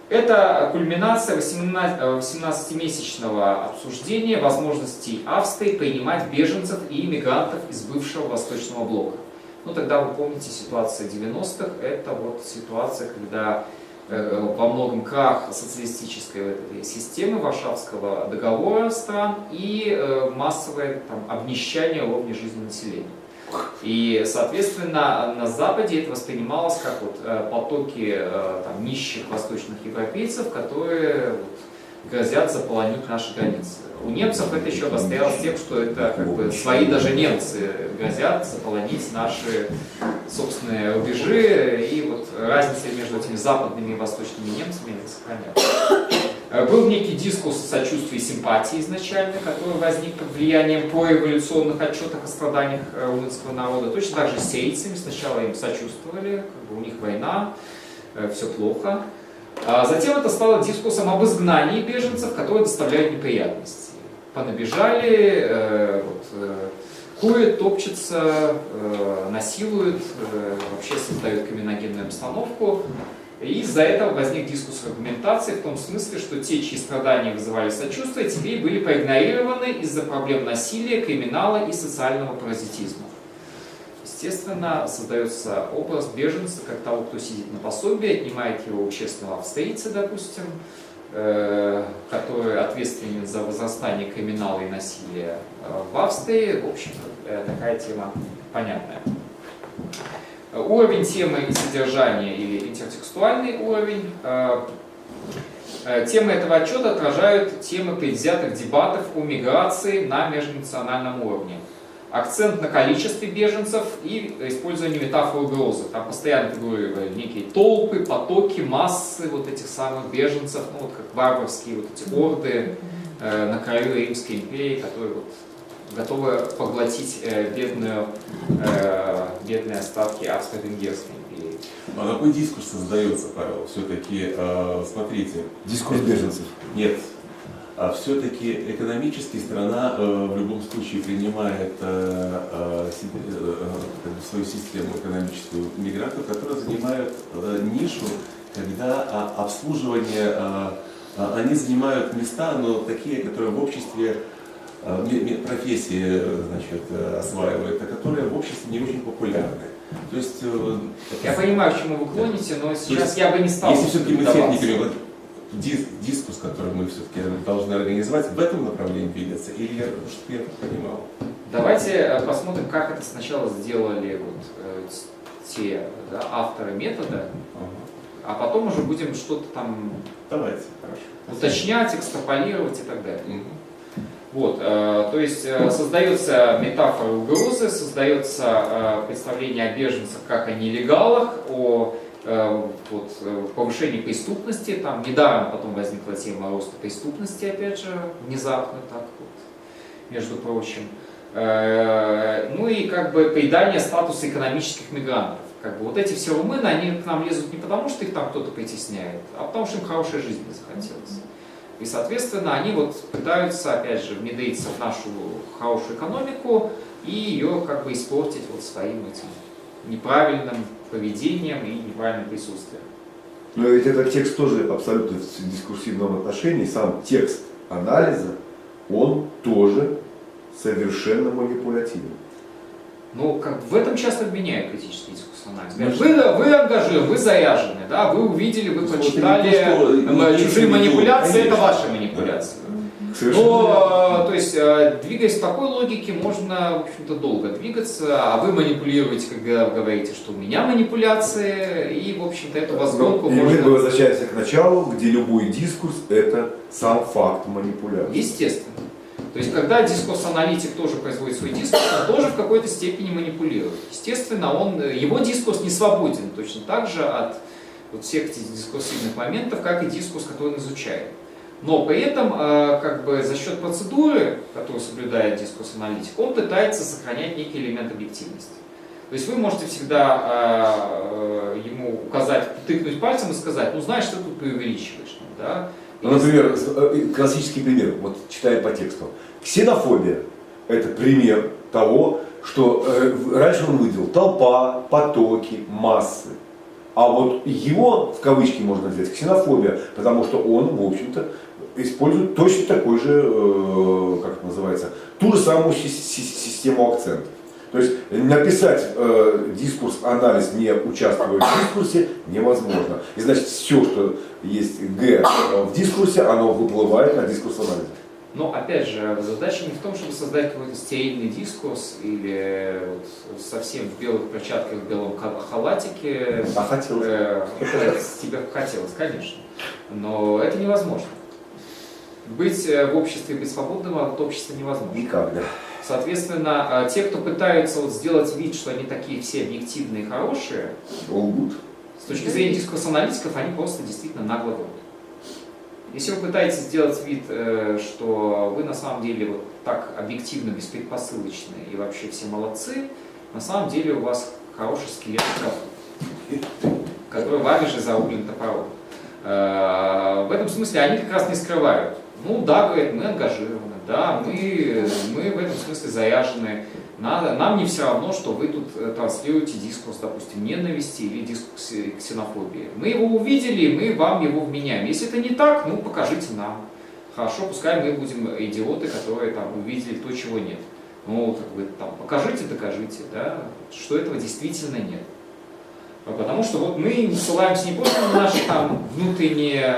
Это кульминация 18-месячного обсуждения возможностей Австрии принимать беженцев и иммигрантов из бывшего Восточного блока. Ну, тогда вы помните ситуацию 90-х, это вот ситуация, когда во многом крах социалистической этой системы, Варшавского договора стран и массовое обнищание уровня жизни населения. И, соответственно, на Западе это воспринималось как потоки нищих восточных европейцев, которые грозят заполонить наши границы. У немцев это еще обострялось тем, что это свои даже немцы грозят заполонить наши собственные рубежи, и вот разница между этими западными и восточными немцами сохраняется. Был некий дискурс сочувствия и симпатии изначально, который возник под влиянием прореволюционных отчетов о страданиях румынского народа. Точно так же с сирийцами. Сначала им сочувствовали, у них война, все плохо. А затем это стало дискурсом об изгнании беженцев, которые доставляют неприятности. Понабежали, курят, топчутся, насилуют, вообще создают криминогенную обстановку. И из-за этого возник дискурс аргументации в том смысле, что те, чьи страдания вызывали сочувствие, теперь были проигнорированы из-за проблем насилия, криминала и социального паразитизма. Естественно, создается образ беженца как того, кто сидит на пособии, отнимает его у честного австрийца, допустим, который ответственен за возрастание криминала и насилия в Австрии. В общем, такая тема понятная. Уровень темы и содержания или интертекстуальный уровень. Темы этого отчета отражают темы предвзятых дебатов о миграции на межнациональном уровне. Акцент на количестве беженцев и использование метафор угрозы. Там постоянно фигурировали некие толпы, потоки, массы вот этих самых беженцев, ну вот как варварские вот эти орды на краю Римской империи, которые вот готовы поглотить бедные остатки Австро-Венгерской империи. А какой дискурс создается, Павел? Все-таки, смотрите. Дискурс беженцев. Нет. А все-таки экономически страна в любом случае принимает свою систему экономическую мигрантов, которые занимают нишу, когда обслуживание, они занимают места, но такие, которые в обществе профессии, значит, осваивают, а которые в обществе не очень популярны. То есть, я понимаю, к чему вы клоните, но сейчас я бы не стал. Если все-таки мы техниками, дискурс, который мы все-таки должны организовать, в этом направлении двигаться, или что я понимал? Давайте посмотрим, как это сначала сделали вот, те авторы метода, а потом уже будем что-то там Давайте, хорошо. уточнять, экстраполировать и так далее. Вот, то есть создается метафора угрозы, создается представление о беженцах как о нелегалах, о повышении преступности. Там недаром потом возникла тема роста преступности, опять же, внезапно так вот, между прочим. Ну и как бы придание статуса экономических мигрантов. Как бы вот эти все румыны, они к нам лезут не потому, что их там кто-то притесняет, а потому что им хорошей жизни захотелось. И, соответственно, они вот пытаются, опять же, внедриться в нашу хорошую экономику и ее как бы испортить вот своим этим неправильным поведением и неправильным присутствием. Но ведь этот текст тоже абсолютно в дискурсивном отношении, сам текст анализа, он тоже совершенно манипулятивен. Ну, как в этом часто обвиняют критический дискурс анализ. Вы ангажированы, вы заряжены, да, вы увидели, вы прочитали чужие манипуляции, конечно. Это ваши манипуляции. Совершенно Но, то есть, двигаясь в такой логике, можно, в общем-то, долго двигаться, а вы манипулируете, когда вы говорите, что у меня манипуляции, и, в общем-то, эту возгонку И можно... мы возвращаемся к началу, где любой дискурс – это сам факт манипуляции. Естественно. То есть, когда дискурс-аналитик тоже производит свой дискурс, он тоже в какой-то степени манипулирует. Естественно, его дискурс не свободен точно так же от вот всех этих дискурсивных моментов, как и дискурс, который он изучает. Но при этом, как бы за счет процедуры, которую соблюдает дискурс-аналитик, он пытается сохранять некий элемент объективности. То есть вы можете всегда ему указать, тыкнуть пальцем и сказать, ну знаешь, ты тут преувеличиваешь. Да? Ну, например, классический пример, вот читая по тексту. Ксенофобия – это пример того, что раньше он выделил толпа, потоки, массы. А вот его, в кавычки можно взять, ксенофобия, потому что он, в общем-то, использует точно такой же, как это называется, ту же самую систему акцентов. То есть написать дискурс-анализ, не участвуя в дискурсе, невозможно. И значит, все, что есть Г в дискурсе, оно выплывает на дискурс-анализе. Но опять же, задача не в том, чтобы создать какой-то стерильный дискурс или вот совсем в белых перчатках, в белом халатике. А хотелось. Тебе хотелось, конечно. Но это невозможно. Быть в обществе, быть свободным от общества невозможно. Никогда. Соответственно, те, кто пытаются вот сделать вид, что они такие все объективные и хорошие, Лгут. с точки зрения дискурс-аналитиков, они просто действительно нагло врут. Если вы пытаетесь сделать вид, что вы на самом деле вот так объективно, беспредпосылочны и вообще все молодцы, на самом деле у вас хороший скелет, который вами же зарублен топором. В этом смысле они как раз не скрывают. Ну да, говорят, мы ангажированы, да, мы в этом смысле заряжены. Нам не все равно, что вы тут транслируете дискурс, допустим, ненависти или дискурс ксенофобии. Мы его увидели, мы вам его вменяем. Если это не так, ну покажите нам. Хорошо, пускай мы будем идиоты, которые там увидели то, чего нет. Ну, как бы там, покажите, докажите, да, что этого действительно нет. Потому что вот мы ссылаемся не просто на наши там внутренние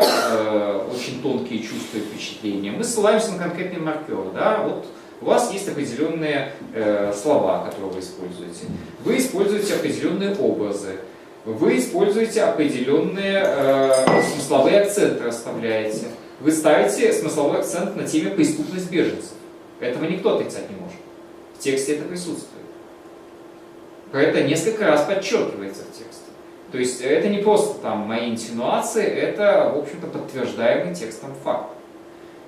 очень тонкие чувства и впечатления, мы ссылаемся на конкретные маркеры. Да? Вот у вас есть определенные слова, которые вы используете. Вы используете определенные образы. Вы используете определенные смысловые акценты, расставляете. Вы ставите смысловой акцент на теме преступность беженцев. Этого никто отрицать не может. В тексте это присутствует. Про это несколько раз подчеркивается в тексте. То есть это не просто там мои инсинуации, это, в общем-то, подтверждаемый текстом факт.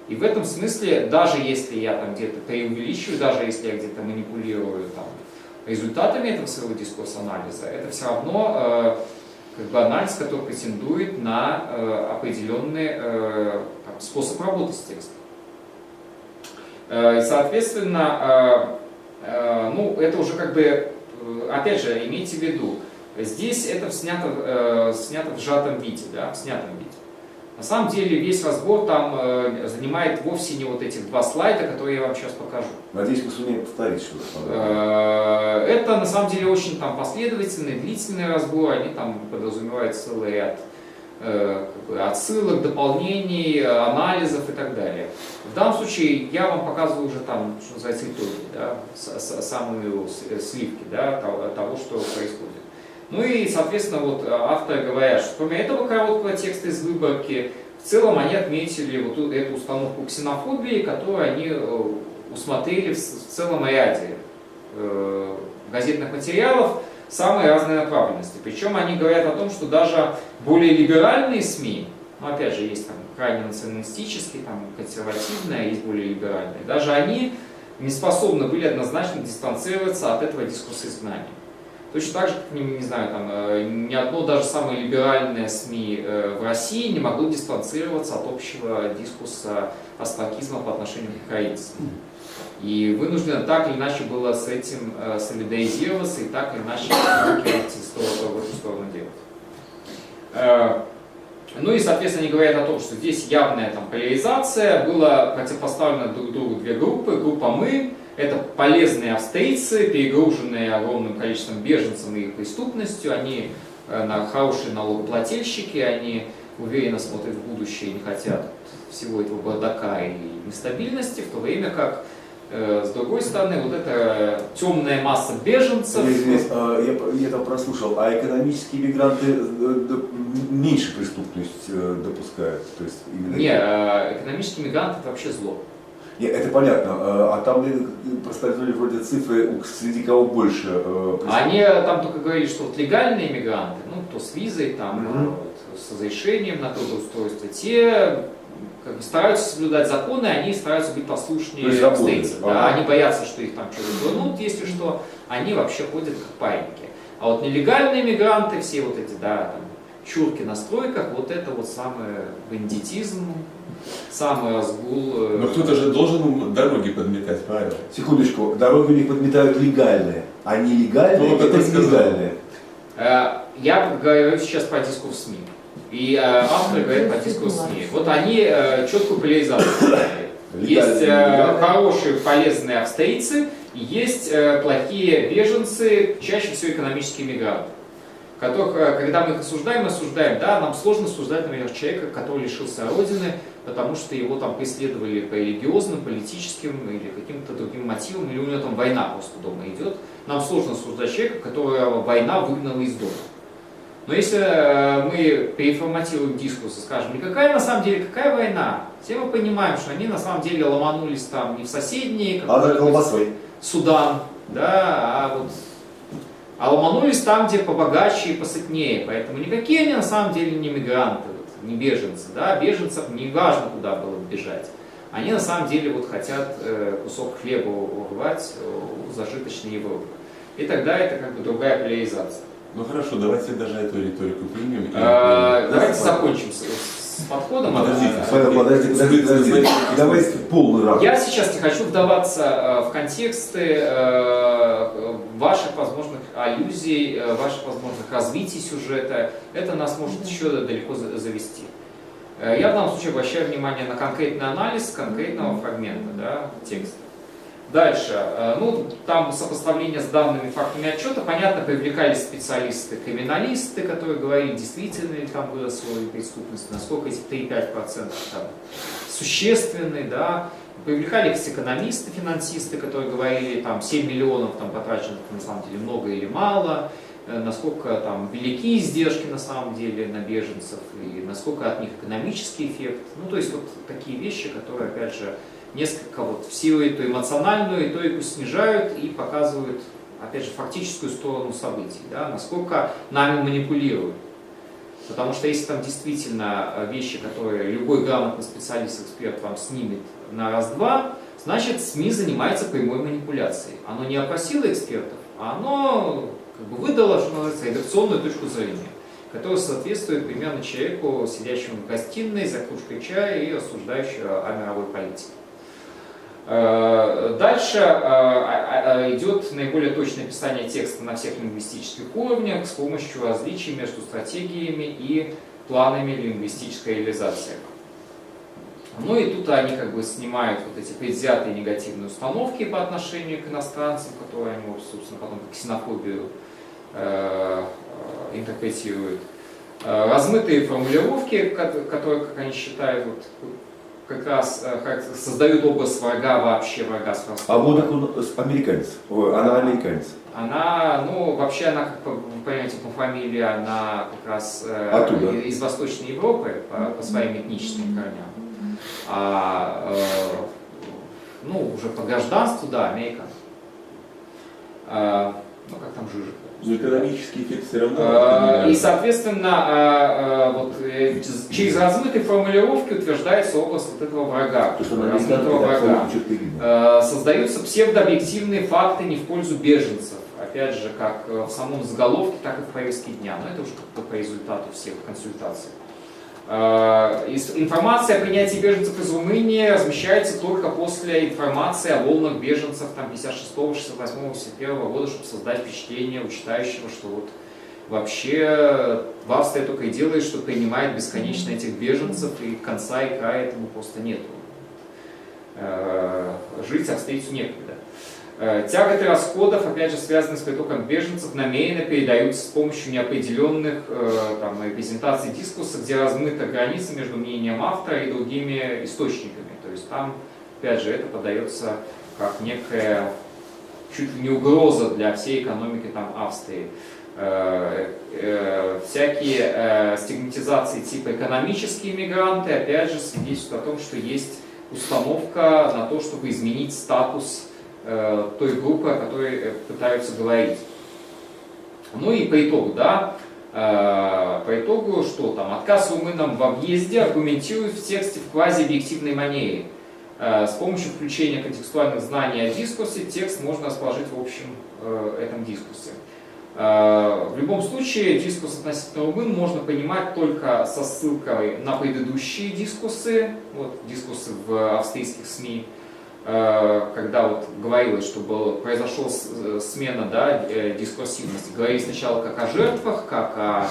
И в этом смысле, даже если я там где-то преувеличиваю, даже если я где-то манипулирую там, результатами этого своего дискурс-анализа, это все равно как бы анализ, который претендует на определенный способ работы с текстом. И, соответственно, ну, это уже как бы, опять же, имейте в виду, здесь это снято в сжатом виде, да, в снятом виде. На самом деле весь разбор там занимает вовсе не вот этих 2 слайда, которые я вам сейчас покажу. Надеюсь, мы сумеем повторить что-то. Это на самом деле очень там последовательный, длительный разбор, они там подразумевают целый ряд отсылок, дополнений, анализов и так далее. В данном случае я вам показываю уже там, что называется, итоги, да, самые сливки, да, того, что происходит. Ну и, соответственно, вот авторы говорят, что кроме этого короткого текста из выборки, в целом они отметили вот эту установку ксенофобии, которую они усмотрели в целом ряде газетных материалов самой разной направленности. Причем они говорят о том, что даже более либеральные СМИ, ну опять же, есть там крайне националистические, там консервативные, есть более либеральные, даже они не способны были однозначно дистанцироваться от этого дискурса изгнания. Точно так же, как, не знаю, там, ни одно даже самое либеральное СМИ в России не могло дистанцироваться от общего дискурса остракизма по отношению к украинцам. И вынуждено так или иначе было с этим солидаризироваться и так или иначе в эту сторону делать. Ну и, соответственно, они говорят о том, что здесь явная там, поляризация, было противопоставлено друг другу 2 группы. Группа «Мы» — это полезные австрийцы, перегруженные огромным количеством беженцев и их преступностью, они хорошие налогоплательщики, они уверенно смотрят в будущее и не хотят всего этого бардака и нестабильности, в то время как с другой стороны, вот эта темная масса беженцев... Я там прослушал, а экономические мигранты меньше преступность допускают? То есть именно... Не, экономические мигранты — это вообще зло. Нет, это понятно. А там проскользнули вроде цифры, среди кого больше? Они там только говорили, что вот легальные мигранты, ну, кто с визой, там, вот, с разрешением на трудоустройство, те... как бы стараются соблюдать законы, они стараются быть послушнее австрийцев. Да? Они боятся, что их там что-то вернут, если что, они вообще ходят как паиньки. А вот нелегальные мигранты, все вот эти, да, там, чурки на стройках, вот это вот самый бандитизм, самый разгул. Но кто-то же должен дороги подметать, правильно? Секундочку, дороги у них подметают легальные, а нелегальные это нелегальные. Я говорю сейчас про дискурс СМИ. И авторы говорят про дискурс СМИ. Вот они четкую поляризацию сделали. Есть хорошие, полезные австрийцы, и есть плохие беженцы, чаще всего экономические мигранты. Которых, когда мы их осуждаем, да, нам сложно осуждать, например, человека, который лишился родины, потому что его там преследовали по религиозным, политическим или каким-то другим мотивам, или у него там война просто дома идет. Нам сложно осуждать человека, которого война выгнала из дома. Но если мы переформатируем дискурс и скажем, никакая на самом деле, какая война, все мы понимаем, что они на самом деле ломанулись там не в соседние, Судан, да, а ломанулись там, где побогаче и посытнее. Поэтому никакие они на самом деле не мигранты, не беженцы, да, беженцев не важно, куда было бежать. Они на самом деле вот хотят кусок хлеба урвать у зажиточной Европы. И тогда это как бы другая поляризация. Ну хорошо, давайте даже эту риторику примем. Давайте закончим с подходом. Подождите, давайте полный раунд. Я сейчас не хочу вдаваться в контексты ваших возможных аллюзий, ваших возможных развитий сюжета. Это нас может еще далеко завести. Я в данном случае обращаю внимание на конкретный анализ конкретного фрагмента, да, текста. Дальше, ну, там сопоставление с данными, фактами отчета, понятно, привлекались специалисты, криминалисты, которые говорили, действительно ли там выросла преступность, насколько эти 3-5% там существенны, да. Привлекались экономисты, финансисты, которые говорили, там, 7 миллионов там, потрачено, на самом деле, много или мало, насколько там велики издержки на самом деле на беженцев, и насколько от них экономический эффект. Ну, то есть вот такие вещи, которые, опять же, несколько вот в силу эту эмоциональную риторику снижают и показывают, опять же, фактическую сторону событий, да, насколько нами манипулируют. Потому что если там действительно вещи, которые любой грамотный специалист, эксперт вам снимет на раз-два, значит СМИ занимается прямой манипуляцией. Оно не опросило экспертов, а оно как бы выдало, что называется, редакционную точку зрения, которая соответствует примерно человеку, сидящему в гостиной за кружкой чая и рассуждающему о мировой политике. Дальше идет наиболее точное описание текста на всех лингвистических уровнях с помощью различий между стратегиями и планами лингвистической реализации. Ну и тут они как бы снимают вот эти предвзятые негативные установки по отношению к иностранцам, которые они, собственно, потом как ксенофобию интерпретируют. Размытые формулировки, которые, как они считают, вот, как раз создают образ врага, вообще врага с Ростовом. А вот американец, она американец. Она, ну, вообще она, как вы понимаете, по фамилии, она как раз из Восточной Европы по своим этническим корням. Ну, уже по гражданству, да, американец. Ну, как там Жижик. Но экономический эффект все равно. И, соответственно, вот, через размытые формулировки утверждается образ вот этого врага. Создаются псевдообъективные факты не в пользу беженцев. Опять же, как в самом заголовке, так и в повестке дня. Но это уже как-то по результату всех консультаций. Информация о принятии беженцев из Румынии размещается только после информации о волнах беженцев 56, 68, 61 года, чтобы создать впечатление у читающего, что вот вообще в Австрии только и делает, что принимает бесконечно этих беженцев, и конца и края этому просто нету. Жить австрийцу некогда. Тяготы расходов, опять же, связанные с притоком беженцев, намеренно передаются с помощью неопределенных там, репрезентаций дискурса, где размыта граница между мнением автора и другими источниками. То есть там, опять же, это подается как некая чуть ли не угроза для всей экономики там, Австрии. Всякие стигматизации типа экономические мигранты, опять же, свидетельствуют о том, что есть установка на то, чтобы изменить статус той группы, о которой пытаются говорить. Ну и по итогу, да, по итогу, что там, отказ румынам в объезде аргументирует в тексте в квазиобъективной манере. С помощью включения контекстуальных знаний о дискурсе текст можно расположить в общем этом дискурсе. В любом случае, дискурс относительно румын можно понимать только со ссылкой на предыдущие дискурсы, вот, дискурсы в австрийских СМИ, когда вот говорилось, что произошла смена, да, дискурсивности. Говорили сначала как о жертвах, как о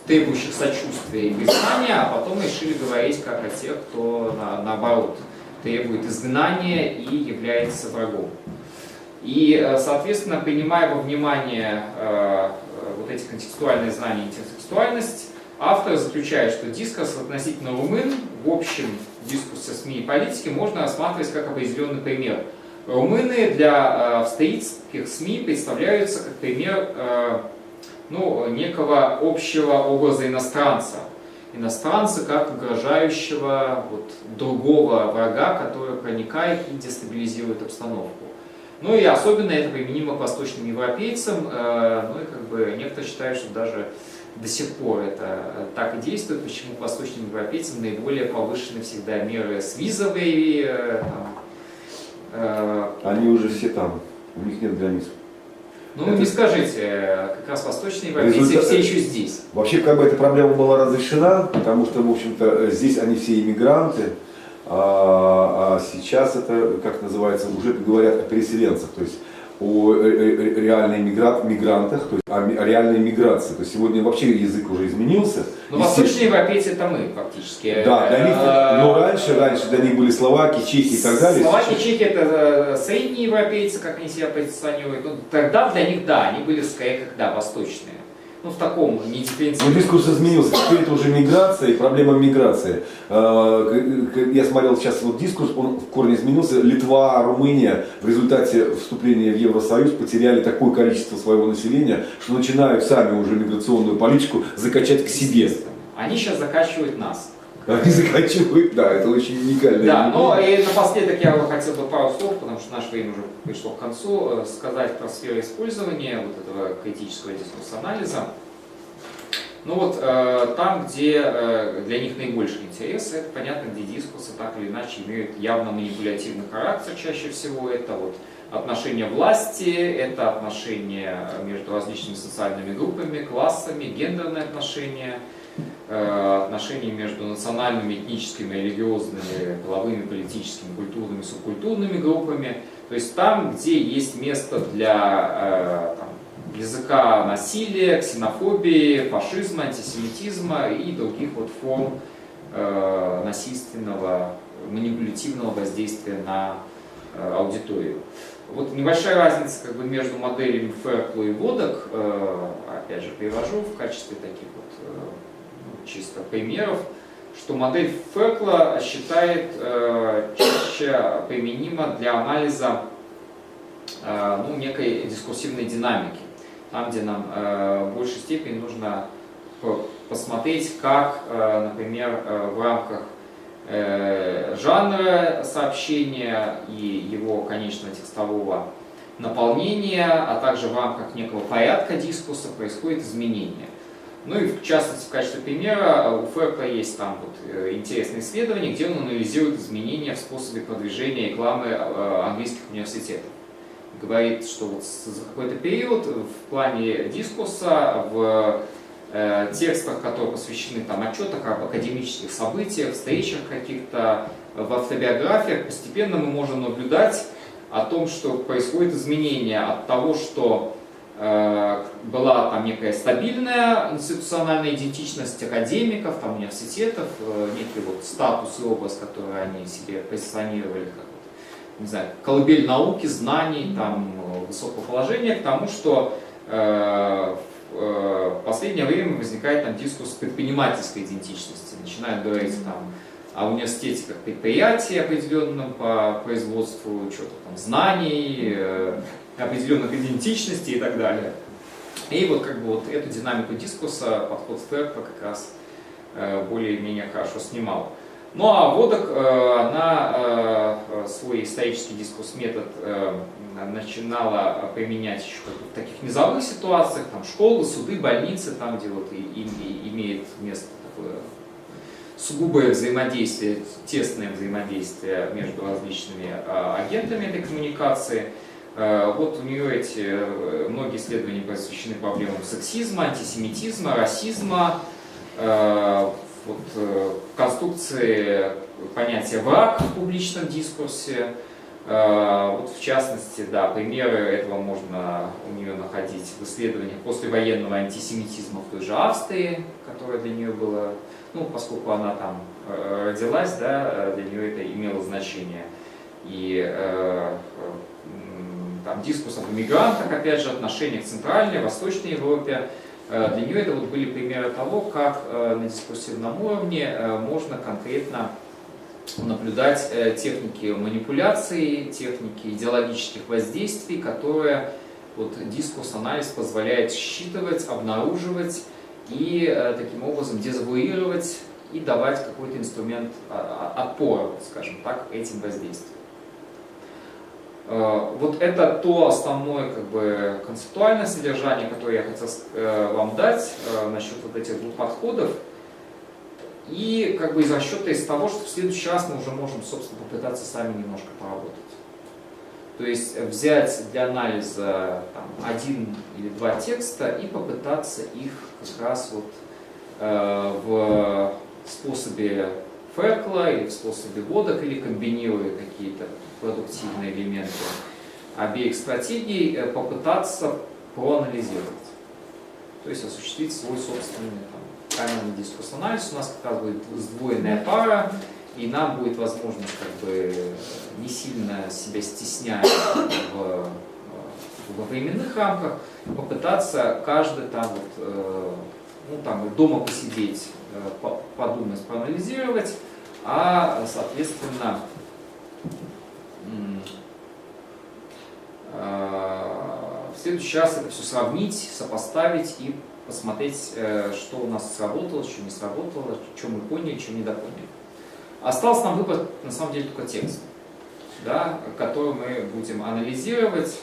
требующих сочувствия и признания, а потом решили говорить как о тех, кто наоборот требует изгнания и является врагом. И, соответственно, принимая во внимание вот эти контекстуальные знания и интертекстуальность, автор заключает, что дискурс относительно румын в общем дискурсе СМИ и политики можно рассматривать как определенный пример. Румыны для австрийских СМИ представляются как пример некого общего образа иностранца. Иностранца как угрожающего вот, другого врага, который проникает и дестабилизирует обстановку. Ну и особенно это применимо к восточным европейцам, ну и как бы некоторые считают, что даже до сих пор это так и действует, почему к восточным европейцам наиболее повышены всегда меры с визовой. Они уже все там, у них нет границ. Ну не скажите, как раз восточные европейцы все еще здесь. Вообще как бы эта проблема была разрешена, потому что, в общем-то, здесь они все иммигранты, а сейчас это, как называется, уже говорят о переселенцах. То есть о реальной мигрантах, то есть о реальной миграции. То есть сегодня вообще язык уже изменился. Ну, восточные европейцы это мы фактически. Да, для них, но раньше для них были словаки, чехи и так далее. Словаки, чехи это средние европейцы, как они себя позиционируют. Ну, тогда для них, да, они были скорее как, да, восточные. Ну, в таком Но недифференцированном. дискурс изменился, теперь это уже миграция и проблема миграции. Я смотрел сейчас вот дискурс, он в корне изменился. Литва, Румыния в результате вступления в Евросоюз потеряли такое количество своего населения, что начинают сами уже миграционную политику закачать к себе. Они сейчас закачивают нас. Они закачивают, да, это очень уникально. Да, но и напоследок я хотел бы пару слов, потому что наше время уже пришло к концу, сказать про сферу использования вот этого критического дискурс-анализа. Ну вот там, где для них наибольший интерес, это понятно, где дискурсы так или иначе имеют явно манипулятивный характер чаще всего. Это вот отношения власти, это отношения между различными социальными группами, классами, гендерные отношения, отношения между национальными, этническими, религиозными, половыми, политическими, культурными, субкультурными группами. То есть там, где есть место для языка насилия, ксенофобии, фашизма, антисемитизма и других вот форм насильственного, манипулятивного воздействия на аудиторию. Вот небольшая разница как бы между моделями Феркла и Водок, опять же привожу в качестве таких вот чисто примеров, что модель Феркла считает чаще применима для анализа некой дискурсивной динамики. Там, где нам в большей степени нужно посмотреть, как, например, в рамках жанра сообщения и его конечного текстового наполнения, а также в рамках некого порядка дискурса происходит изменение. Ну и в частности, в качестве примера, у Феркла есть там вот интересное исследование, где он анализирует изменения в способе продвижения рекламы английских университетов. Говорит, что вот за какой-то период в плане дискурса, в текстах, которые посвящены там отчетах об академических событиях, встречах каких-то, в автобиографиях, постепенно мы можем наблюдать о том, что происходит изменение от того, что была там некая стабильная институциональная идентичность академиков, там, университетов, некий вот статус и образ, который они себе позиционировали как, не знаю, колыбель науки, знаний, там, высокого положения, к тому, что в последнее время возникает там дискурс предпринимательской идентичности. Начинают говорить там о университете как предприятии определенном по производству чего-то там знаний, определенных идентичностей и так далее. И вот как бы вот эту динамику дискурса подход Феркла как раз более-менее хорошо снимал. Ну а Водок, она свой исторический дискурс-метод начинала применять еще в таких низовых ситуациях, там школы, суды, больницы, там где вот имеет место такое сугубое взаимодействие, тесное взаимодействие между различными агентами этой коммуникации. Вот у нее многие исследования посвящены проблемам сексизма, антисемитизма, расизма, конструкции понятия враг в публичном дискурсе. Вот в частности, да, примеры этого можно у нее находить в исследованиях послевоенного антисемитизма в той же Австрии, которая для нее была, ну, поскольку она там родилась, да, для нее это имело значение. И там дискурс об иммигрантах, опять же, отношениях к Центральной, Восточной Европе. Для нее это вот были примеры того, как на дискурсивном уровне можно конкретно наблюдать техники манипуляции, техники идеологических воздействий, которые вот дискурс-анализ позволяет считывать, обнаруживать и таким образом дезавуировать и давать какой-то инструмент отпора, скажем так, этим воздействиям. Вот это то основное как бы концептуальное содержание, которое я хотел вам дать насчет вот этих двух подходов. И как бы из расчета из того, что в следующий раз мы уже можем, собственно, попытаться сами немножко поработать. То есть взять для анализа там, 1 или 2 текста и попытаться их как раз вот в способе Феркла или в способе Водок, или комбинируя какие-то продуктивные элементы, обеих стратегий попытаться проанализировать. То есть осуществить свой собственный камерный дискурс-анализ. У нас как раз будет сдвоенная пара, и нам будет возможность как бы не сильно себя стеснять во временных рамках, попытаться каждый там дома посидеть, подумать, проанализировать, а соответственно в следующий раз это все сравнить, сопоставить и посмотреть, что у нас сработало, что не сработало, что мы поняли, что недопоняли. Остался нам выбрать на самом деле только текст, да, который мы будем анализировать.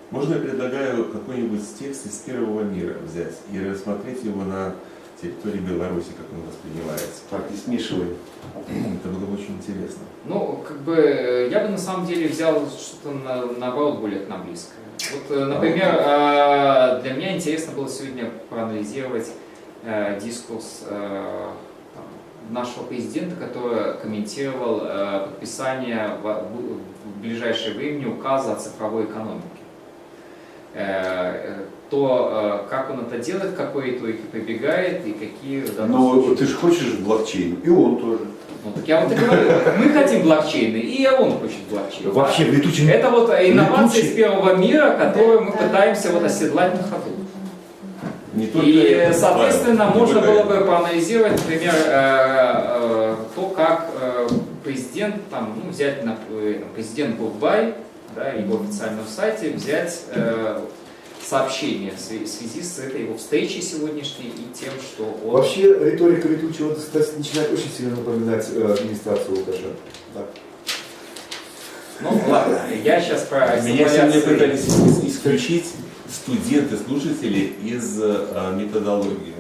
Можно я предлагаю какой-нибудь текст из первого мира взять и рассмотреть его на территории Беларуси, как он воспринимается? Так, не смешивай. Это было бы очень интересно. Ну, как бы, я бы на самом деле взял что-то наоборот более к нам близкое. Вот, например, для меня интересно было сегодня проанализировать дискурс нашего президента, который комментировал подписание в ближайшее время указа о цифровой экономике. То, как он это делает, какой итоги прибегает и какие... Но ты же хочешь блокчейн, и он тоже. Ну так я вот и говорю, мы хотим блокчейны, и он хочет блокчейн. Вообще в летучем... Это вот инновация летучий- из первого мира, которую мы пытаемся вот оседлать на ходу. Не только И, это, соответственно, Павел, не можно только было это. бы проанализировать, например, то, как президент, взять президент Гудбай, да, его официальном сайте, взять сообщение в связи с этой его встречей сегодняшней и тем, что он... Вообще риторика летучего, кстати, начинает очень сильно напоминать администрацию Лукашенко. Да. Ну ладно, я сейчас про Меня сегодня симуляции. пытались исключить студенты-слушатели из методологии.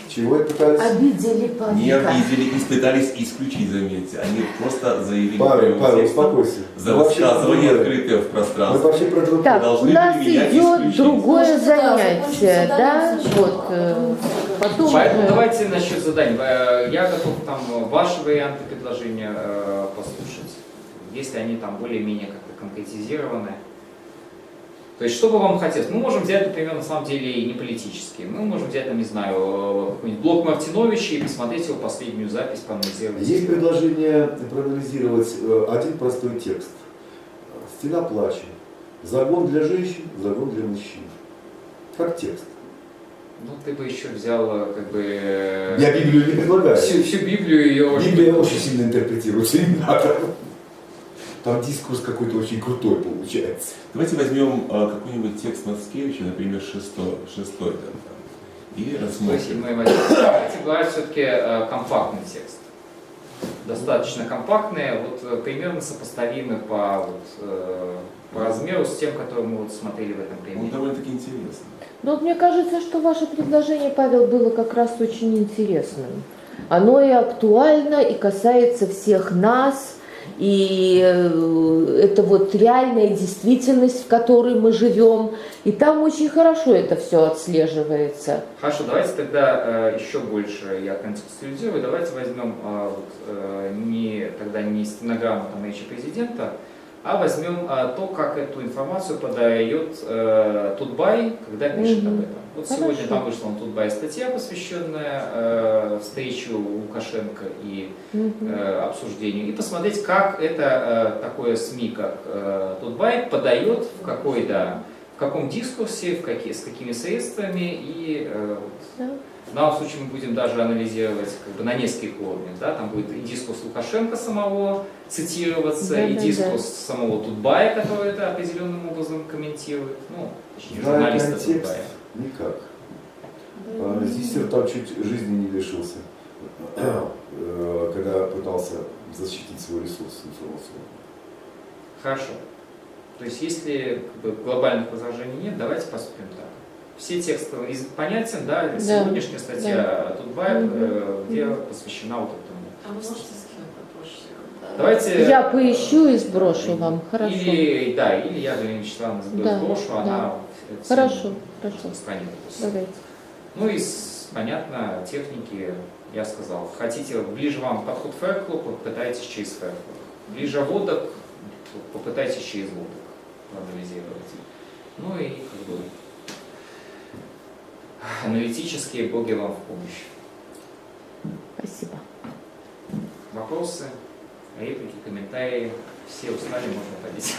Чего это пытались? Обидели Не паренька. обидели, их пытались исключить, заметьте. Они просто заявили Павел, прямым текстом успокойся. за Мы вообще высказывание про другое. открытое в Мы пространстве. вообще про другое. Так, у Должны нас были меня идет исключить. другое Может, да, занятие, закончим да? задание сначала, Вот, потом Поэтому уже- давайте насчет заданий. Я готов там ваши варианты предложения послушать, если они там более-менее как-то конкретизированы. То есть, что бы вам хотелось? Мы можем взять, например, на самом деле и не политические. Мы можем взять, не знаю, какой-нибудь блок Мартиновича и посмотреть его последнюю запись, проанализировать. Есть предложение проанализировать один простой текст. Стена плача. Загон для женщин, загон для мужчин. Как текст. Ну, ты бы еще взял, как бы... Я Библию не предлагаю. Всю Библию ее... Библия очень сильно интерпретируется, не надо. Там дискурс какой-то очень крутой получается. Давайте возьмем какой-нибудь текст Мацкевича, например, шестой и То есть рассмотрим. мы давайте брать все-таки компактный текст. Достаточно компактный, вот примерно сопоставимый по размеру с тем, который мы вот смотрели в этом Он примере. довольно-таки интересный. Ну, вот мне кажется, что ваше предложение, Павел, было как раз очень интересным. Оно и актуально, и касается всех нас, и это вот реальная действительность, в которой мы живем, и там очень хорошо это все отслеживается. Хорошо, давайте тогда еще больше я контекстуализирую. Давайте возьмем не стенограмму речи президента, а возьмем то, как эту информацию подает Тутбай, когда пишет об этом. Вот Хорошо. сегодня там вышла на Тутбай статья, посвященная встрече Лукашенко и обсуждению. И посмотреть, как это такое СМИ, как Тутбай, подает, в каком дискурсе, с какими средствами. И Да. в данном случае мы будем даже анализировать на нескольких уровнях. Да? Там будет и дискурс Лукашенко самого цитироваться, Да, и да, дискурс самого Тутбая, который это определенным образом комментирует. Точнее, Зная журналиста контекст, Тутбая. никак. Зиссер там чуть жизни не лишился, когда пытался защитить свой ресурс информационный. Хорошо. То есть, если глобальных возражений нет, давайте поступим так. Все тексты понятен, да? Сегодняшняя статья Тутбая, где посвящена вот этому. А вы можете скинуть попозже? Давайте... Я поищу и сброшу вам, хорошо. Или я, Галина Вячеславовна, Да, сброшу, да. она... Хорошо, хорошо. распространит. Давайте. Ну и, понятно, техники, я сказал. Хотите, ближе вам подход Fairclough, попытайтесь через Fairclough. Ближе водок, попытайтесь через водок. проанализировать. Ну и как бы аналитические боги вам в помощь. Спасибо. Вопросы, реплики, комментарии. Все устали, можно ходить.